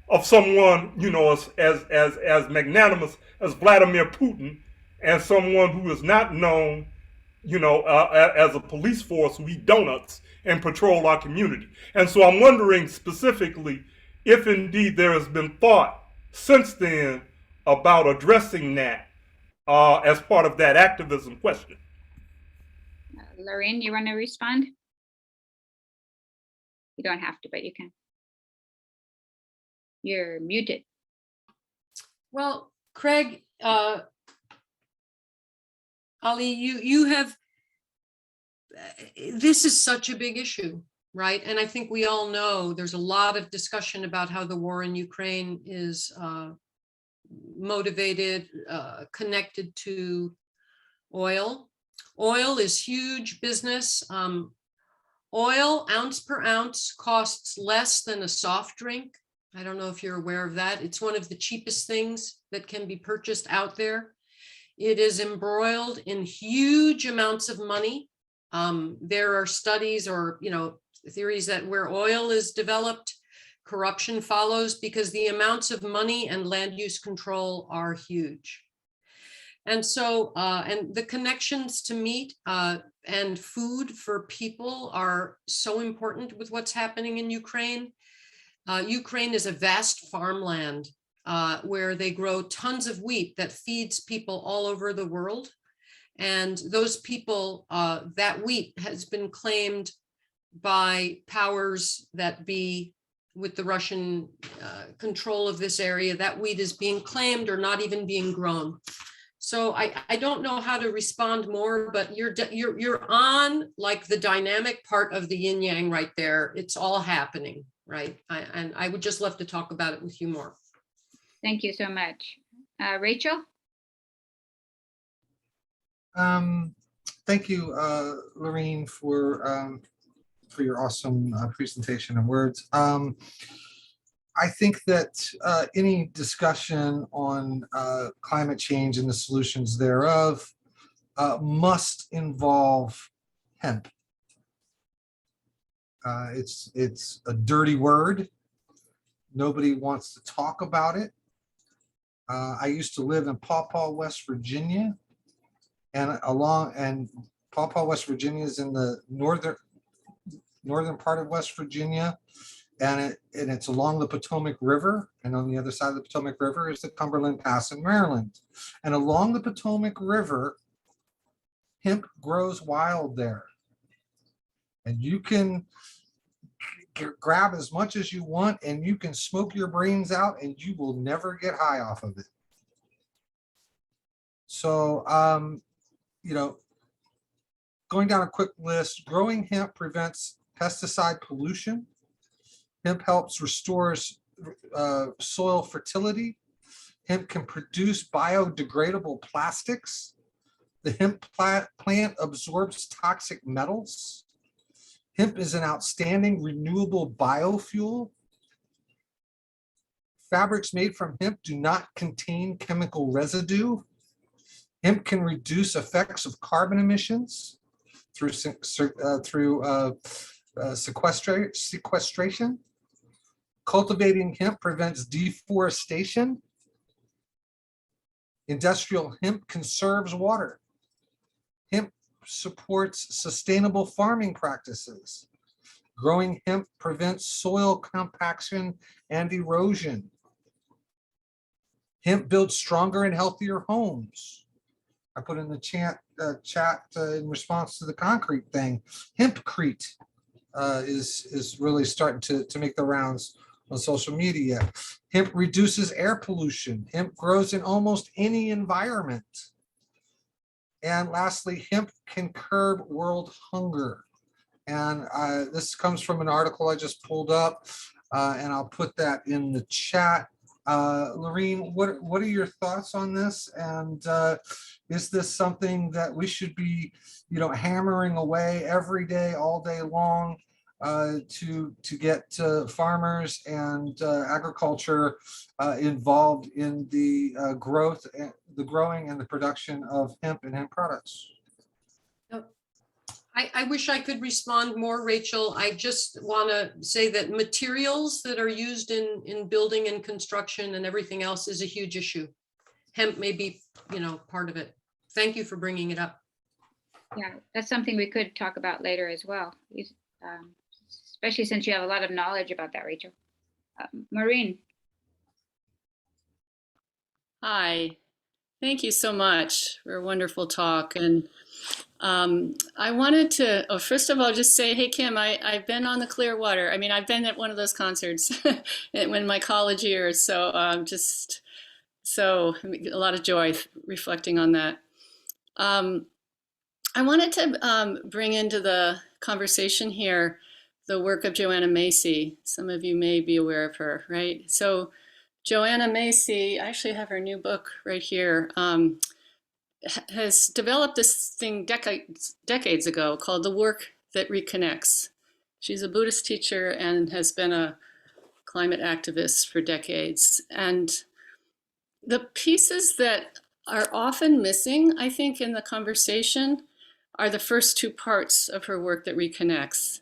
of someone, you know, as magnanimous as Vladimir Putin, and someone who is not known, you know, as a police force who eat donuts and patrol our community. And so I'm wondering specifically if indeed there has been thought since then about addressing that as part of that activism question. Laurene, you want to respond? You don't have to, but you can. You're muted. Well, Craig, Ali, you have, this is such a big issue, right? And I think we all know there's a lot of discussion about how the war in Ukraine is motivated, connected to oil. Oil is huge business. Oil, ounce per ounce, costs less than a soft drink. I don't know if you're aware of that. It's one of the cheapest things that can be purchased out there. It is embroiled in huge amounts of money. There are studies or, you know, theories that where oil is developed, corruption follows because the amounts of money and land use control are huge. And so, and the connections to meat and food for people are so important with what's happening in Ukraine. Ukraine is a vast farmland where they grow tons of wheat that feeds people all over the world. And those people, that wheat has been claimed by powers that be with the Russian control of this area. That wheat is being claimed or not even being grown. So I don't know how to respond more, but you're on like the dynamic part of the yin yang right there. It's all happening, right? And I would just love to talk about it with you more. Thank you so much. Rachel? Thank you, Laurene, for your awesome presentation and words. I think that any discussion on climate change and the solutions thereof must involve hemp. It's a dirty word. Nobody wants to talk about it. I used to live in Paw Paw, West Virginia, and Paw Paw, West Virginia is in the northern part of West Virginia, and it's along the Potomac River, and on the other side of the Potomac River is the Cumberland Pass in Maryland. And along the Potomac River, hemp grows wild there, and you can grab as much as you want, and you can smoke your brains out, and you will never get high off of it. So, going down a quick list: growing hemp prevents pesticide pollution. Hemp helps restores soil fertility. Hemp can produce biodegradable plastics. The hemp plant absorbs toxic metals. Hemp is an outstanding renewable biofuel. Fabrics made from hemp do not contain chemical residue. Hemp can reduce effects of carbon emissions through sequestration. Cultivating hemp prevents deforestation. Industrial hemp conserves water. Hemp supports sustainable farming practices. Growing hemp prevents soil compaction and erosion. Hemp builds stronger and healthier homes. I put in the chat in response to the concrete thing. Hempcrete is really starting to make the rounds on social media. Hemp reduces air pollution. Hemp grows in almost any environment. And lastly, hemp can curb world hunger. And this comes from an article I just pulled up, and I'll put that in the chat. Laurene, what are your thoughts on this? And is this something that we should be, hammering away every day, all day long, to get farmers and agriculture involved in the growing and the production of hemp and hemp products? I wish I could respond more, Rachel. I just want to say that materials that are used in building and construction and everything else is a huge issue. Hemp may be, part of it. Thank you for bringing it up. Yeah, that's something we could talk about later as well, especially since you have a lot of knowledge about that, Rachel. Maureen. Hi, thank you so much for a wonderful talk. And I wanted to, first of all, just say, hey, Kim, I've been on the Clearwater. I mean, I've been at one of those concerts in my college years. So a lot of joy reflecting on that. I wanted to bring into the conversation here the work of Joanna Macy. Some of you may be aware of her, right? So Joanna Macy, I actually have her new book right here, has developed this thing decades ago called The Work That Reconnects. She's a Buddhist teacher and has been a climate activist for decades. And the pieces that are often missing, I think, in the conversation are the first two parts of her work that reconnects.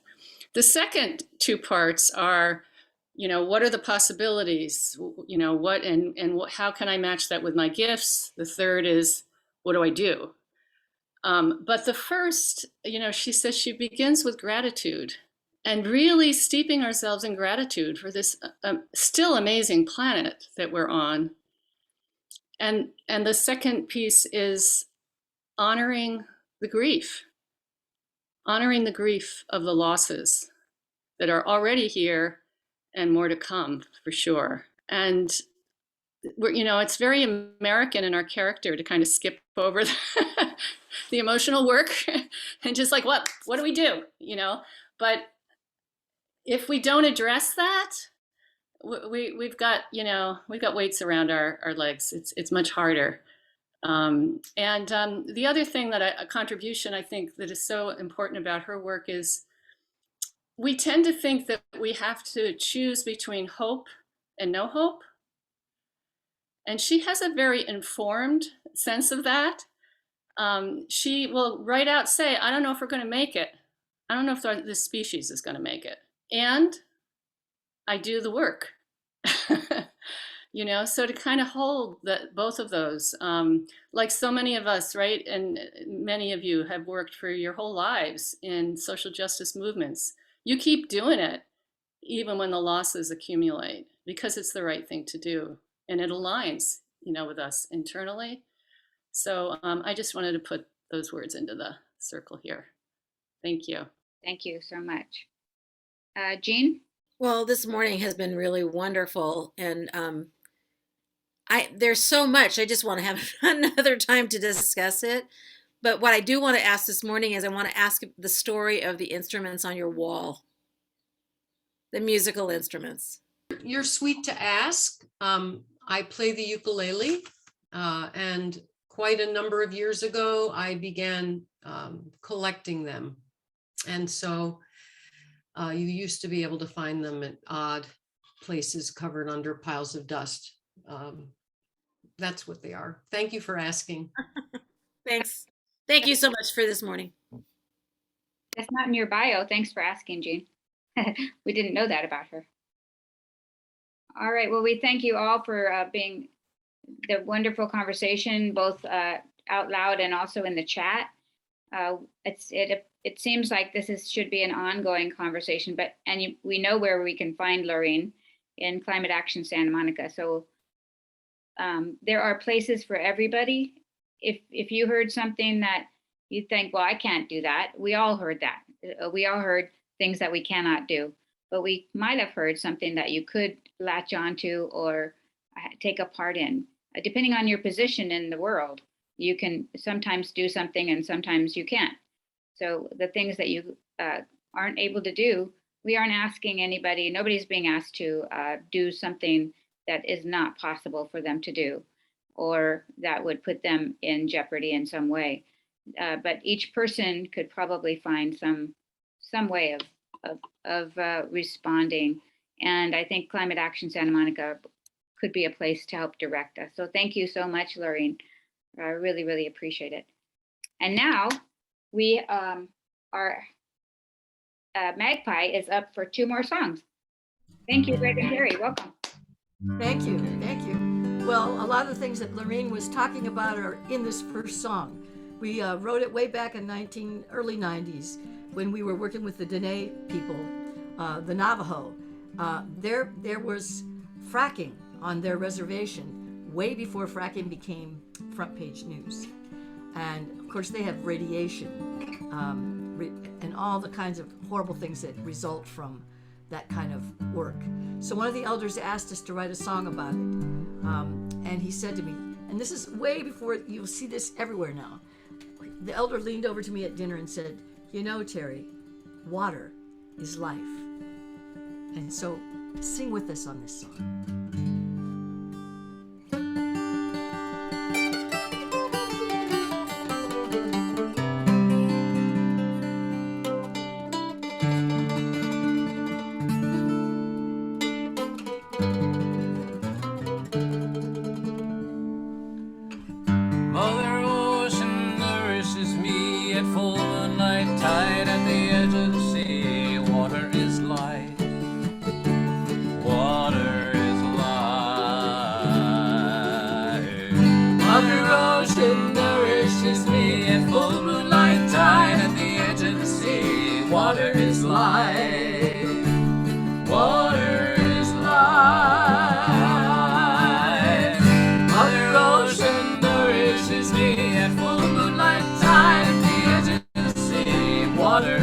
The second two parts are, what are the possibilities? What and how can I match that with my gifts? The third is, what do I do? But the first, she says she begins with gratitude and really steeping ourselves in gratitude for this still amazing planet that we're on. And the second piece is honoring the grief, honoring the grief of the losses that are already here and more to come for sure. And it's very American in our character to kind of skip over the emotional work and just like, what do we do? But if we don't address that, we've got weights around our legs. It's much harder. And the other thing a contribution I think that is so important about her work is we tend to think that we have to choose between hope and no hope. And she has a very informed sense of that. She will right out say, I don't know if we're going to make it. I don't know if this species is going to make it. And I do the work. So to kind of hold both of those, like so many of us, right? And many of you have worked for your whole lives in social justice movements. You keep doing it, even when the losses accumulate, because it's the right thing to do. And it aligns, with us internally. So I just wanted to put those words into the circle here. Thank you. Thank you so much. Jean? Well, this morning has been really wonderful. And there's so much. I just want to have another time to discuss it. But what I do want to ask this morning is I want to ask the story of the instruments on your wall, the musical instruments. You're sweet to ask. I play the ukulele, and quite a number of years ago, I began collecting them. And so you used to be able to find them at odd places covered under piles of dust. That's what they are. Thank you for asking. Thanks. Thank you so much for this morning. That's not in your bio. Thanks for asking, Jean. We didn't know that about her. All right. Well, we thank you all for being the wonderful conversation, both out loud and also in the chat. It seems like should be an ongoing conversation, we know where we can find Laurene in Climate Action Santa Monica. So there are places for everybody. If you heard something that you think, well, I can't do that. We all heard that. We all heard things that we cannot do, but we might have heard something that you could latch onto or take a part in. Depending on your position in the world, you can sometimes do something and sometimes you can't. So the things that you aren't able to do, we aren't asking anybody, nobody's being asked to do something that is not possible for them to do, or that would put them in jeopardy in some way. But each person could probably find some way of responding. And I think Climate Action Santa Monica could be a place to help direct us. So thank you so much, Laurene. I really, really appreciate it. And now we our Magpie is up for 2 more songs. Thank you, Greg and Terry. Welcome. Thank you. Thank you. Well, a lot of the things that Laurene was talking about are in this first song. We wrote it way back in early 90s when we were working with the Dene people, the Navajo. There was fracking on their reservation way before fracking became front page news. And of course they have radiation and all the kinds of horrible things that result from that kind of work. So one of the elders asked us to write a song about it. And he said to me, and this is way before, you'll see this everywhere now. The elder leaned over to me at dinner and said, Terry, water is life. And so sing with us on this song. Mother Ocean nourishes me at full moonlight tide at the edge of the sea. Water is life. Water is life. Mother Ocean nourishes me at full moonlight tide at the edge of the sea. Water is life. Water is life. Mother Ocean nourishes me at full moonlight tide at the edge of the sea. Water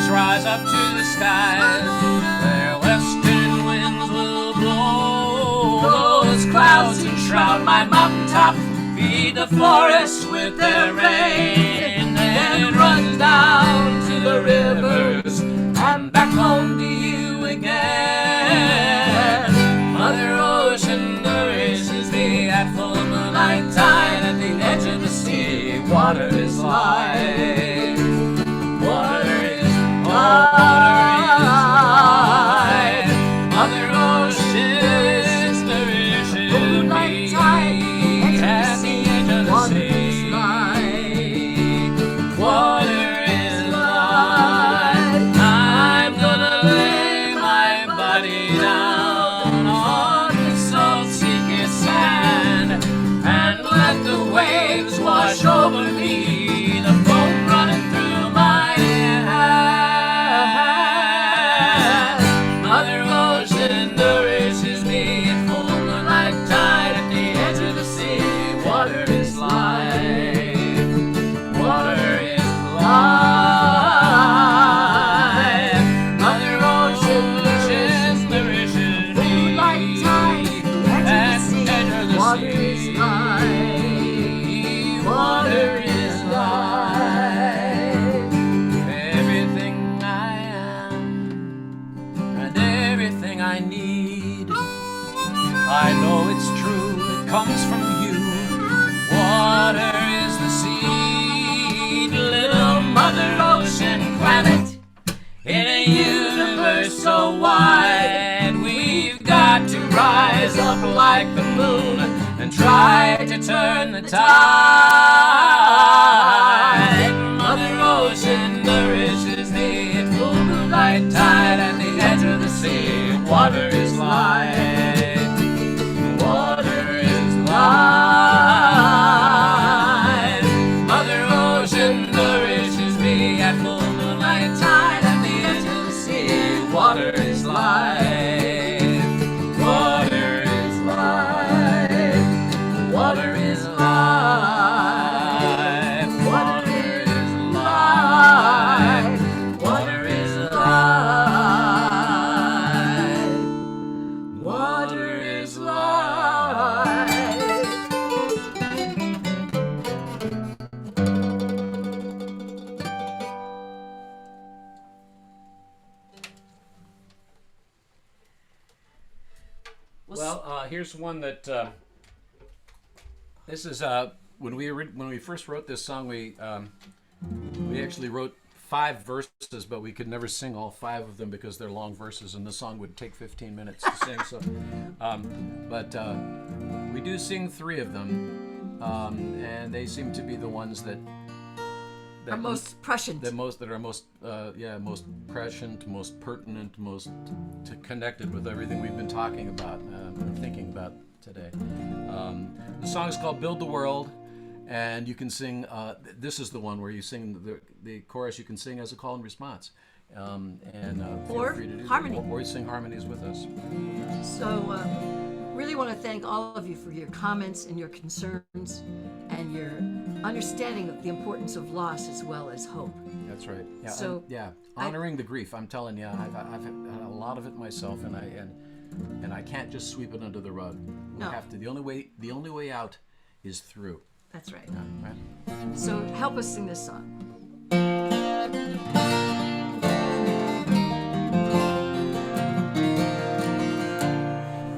rise up to the skies, where western winds will blow. Those clouds enshroud my mountaintop, feed the forest with their rain, then it runs down to the rivers and back home to you again. Mother Ocean nourishes me at full moonlight tide at the edge of the sea. Water is life. Water is life. Mother Ocean nourishes me at the edge of the sea. Water is life. I'm gonna lay my body down on the salty sand and let the waves wash over me, the foam running through my hand. Mother Ocean nourishes me in full moonlight tide at the edge of the sea. Water is life. Water is life. Mother Ocean nourishes me at the edge of the sea. Water is life. Everything I am and everything I need, I know it's true, it comes from you. Water is the seed, little Mother Ocean planet, in a universe so wide. We've got to rise up like the moon and try to turn the tide. Mother Ocean nourishes me in full moonlight tide at the edge of the sea. Water is life. Water is life. Mother Ocean nourishes me at full moonlight tide at the edge of the sea. Water is life. Water is life. Water is life. Water is life. Water is life. Water is life. Well, here's one that this is when we first wrote this song, we actually wrote 5 verses, but we could never sing all 5 of them because they're long verses, and the song would take 15 minutes to sing. So, but we do sing 3 of them, and they seem to be the ones that Are most prescient. most prescient, most pertinent, most connected with everything we've been talking about and thinking about today. The song is called "Build the World," and you can sing. This is the one where you sing the chorus. You can sing as a call and response, and feel Or free to do harmony. that. Or sing harmonies with us. So, really want to thank all of you for your comments and your concerns and your understanding of the importance of loss as well as hope. That's right. Yeah. So, honoring the grief. I'm telling you, I've had a lot of it myself, and I can't just sweep it under the rug. We No. have to. The only way out is through. That's right. Yeah, right? So help us sing this song.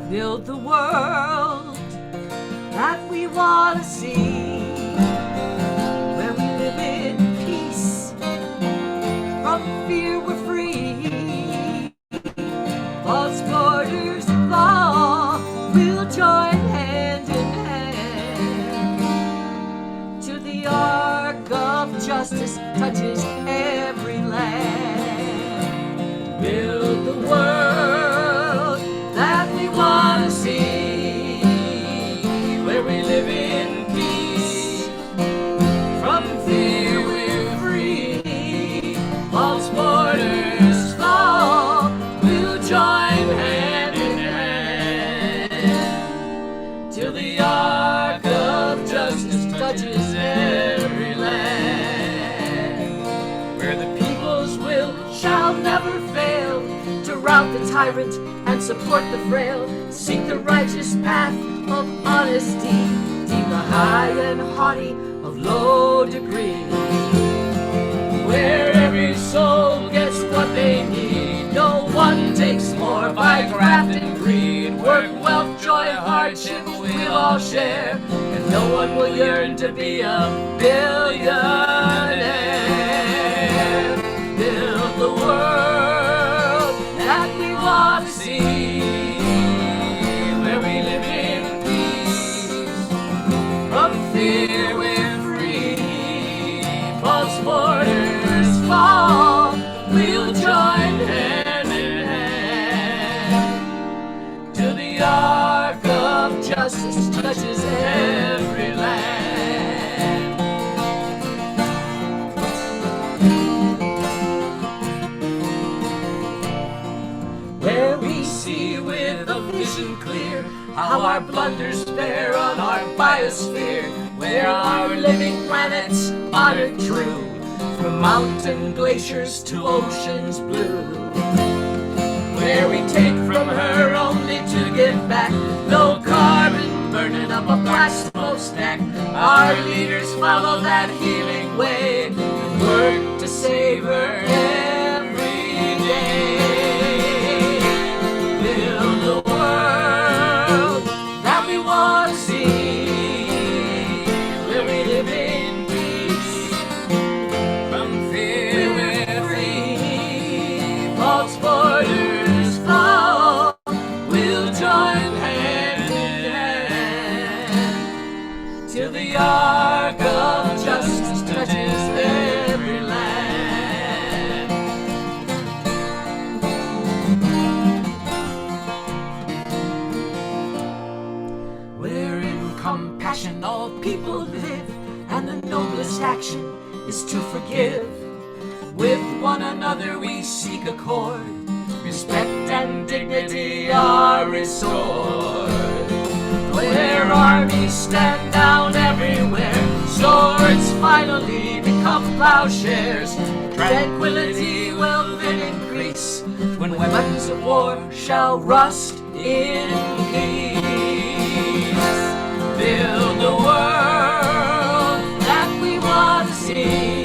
Build the world that we want to see, where we live in peace, from fear we're free. False borders fall, we'll join hand in hand, till the arc of justice touches every land. Build the world that we want to see, where we live in peace, from fear we're free. False borders fall, we'll join hand in hand, till the arc of justice touches every land, where the peoples will shout tyrant and support the frail. Seek the righteous path of honesty. Deem the high and haughty of low degree. Where every soul gets what they need. No one takes more by graft and greed. Work, wealth, joy, hardship we'll all share, and no one will yearn to be a billionaire. Build the world that we want to see, where we live in peace. From fear we're free. False borders fall. We'll join hand in hand till the ark of justice touches every land. Where we see with a vision clear how our blunders bear on our biosphere, where our living planets honored true, from mountain glaciers to oceans blue. Where we take from her only to give back, no carbon burning up a black smokestack. Our leaders follow that healing way and work to save her every day. Build the world that we want to see, where we live in peace. From fear we're free. False borders fall. We'll join hand in hand till the ark of justice touches every land. Where in compassion all people live, and the noblest action is to forgive. With one another we seek accord, respect and dignity are restored. Where armies stand down everywhere, swords finally become plowshares. Tranquility will then increase when weapons of war shall rust in peace. Build the world that we want to see,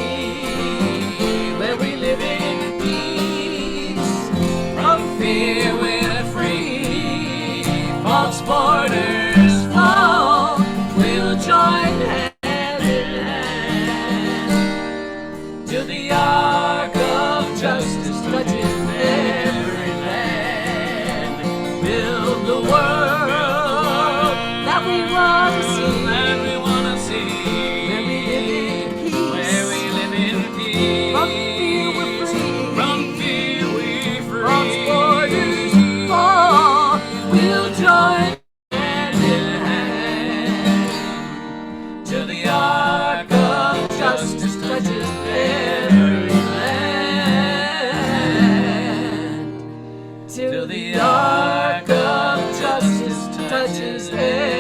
where we live in peace. From fear we're free. False borders fall. We'll join hand in hand till the ark of justice touches every land. Build the world that we want to see, where we live in peace. From fear we're free. False borders fall. We'll join hand in hand till the ark of justice touches every land. Till the ark of justice touches every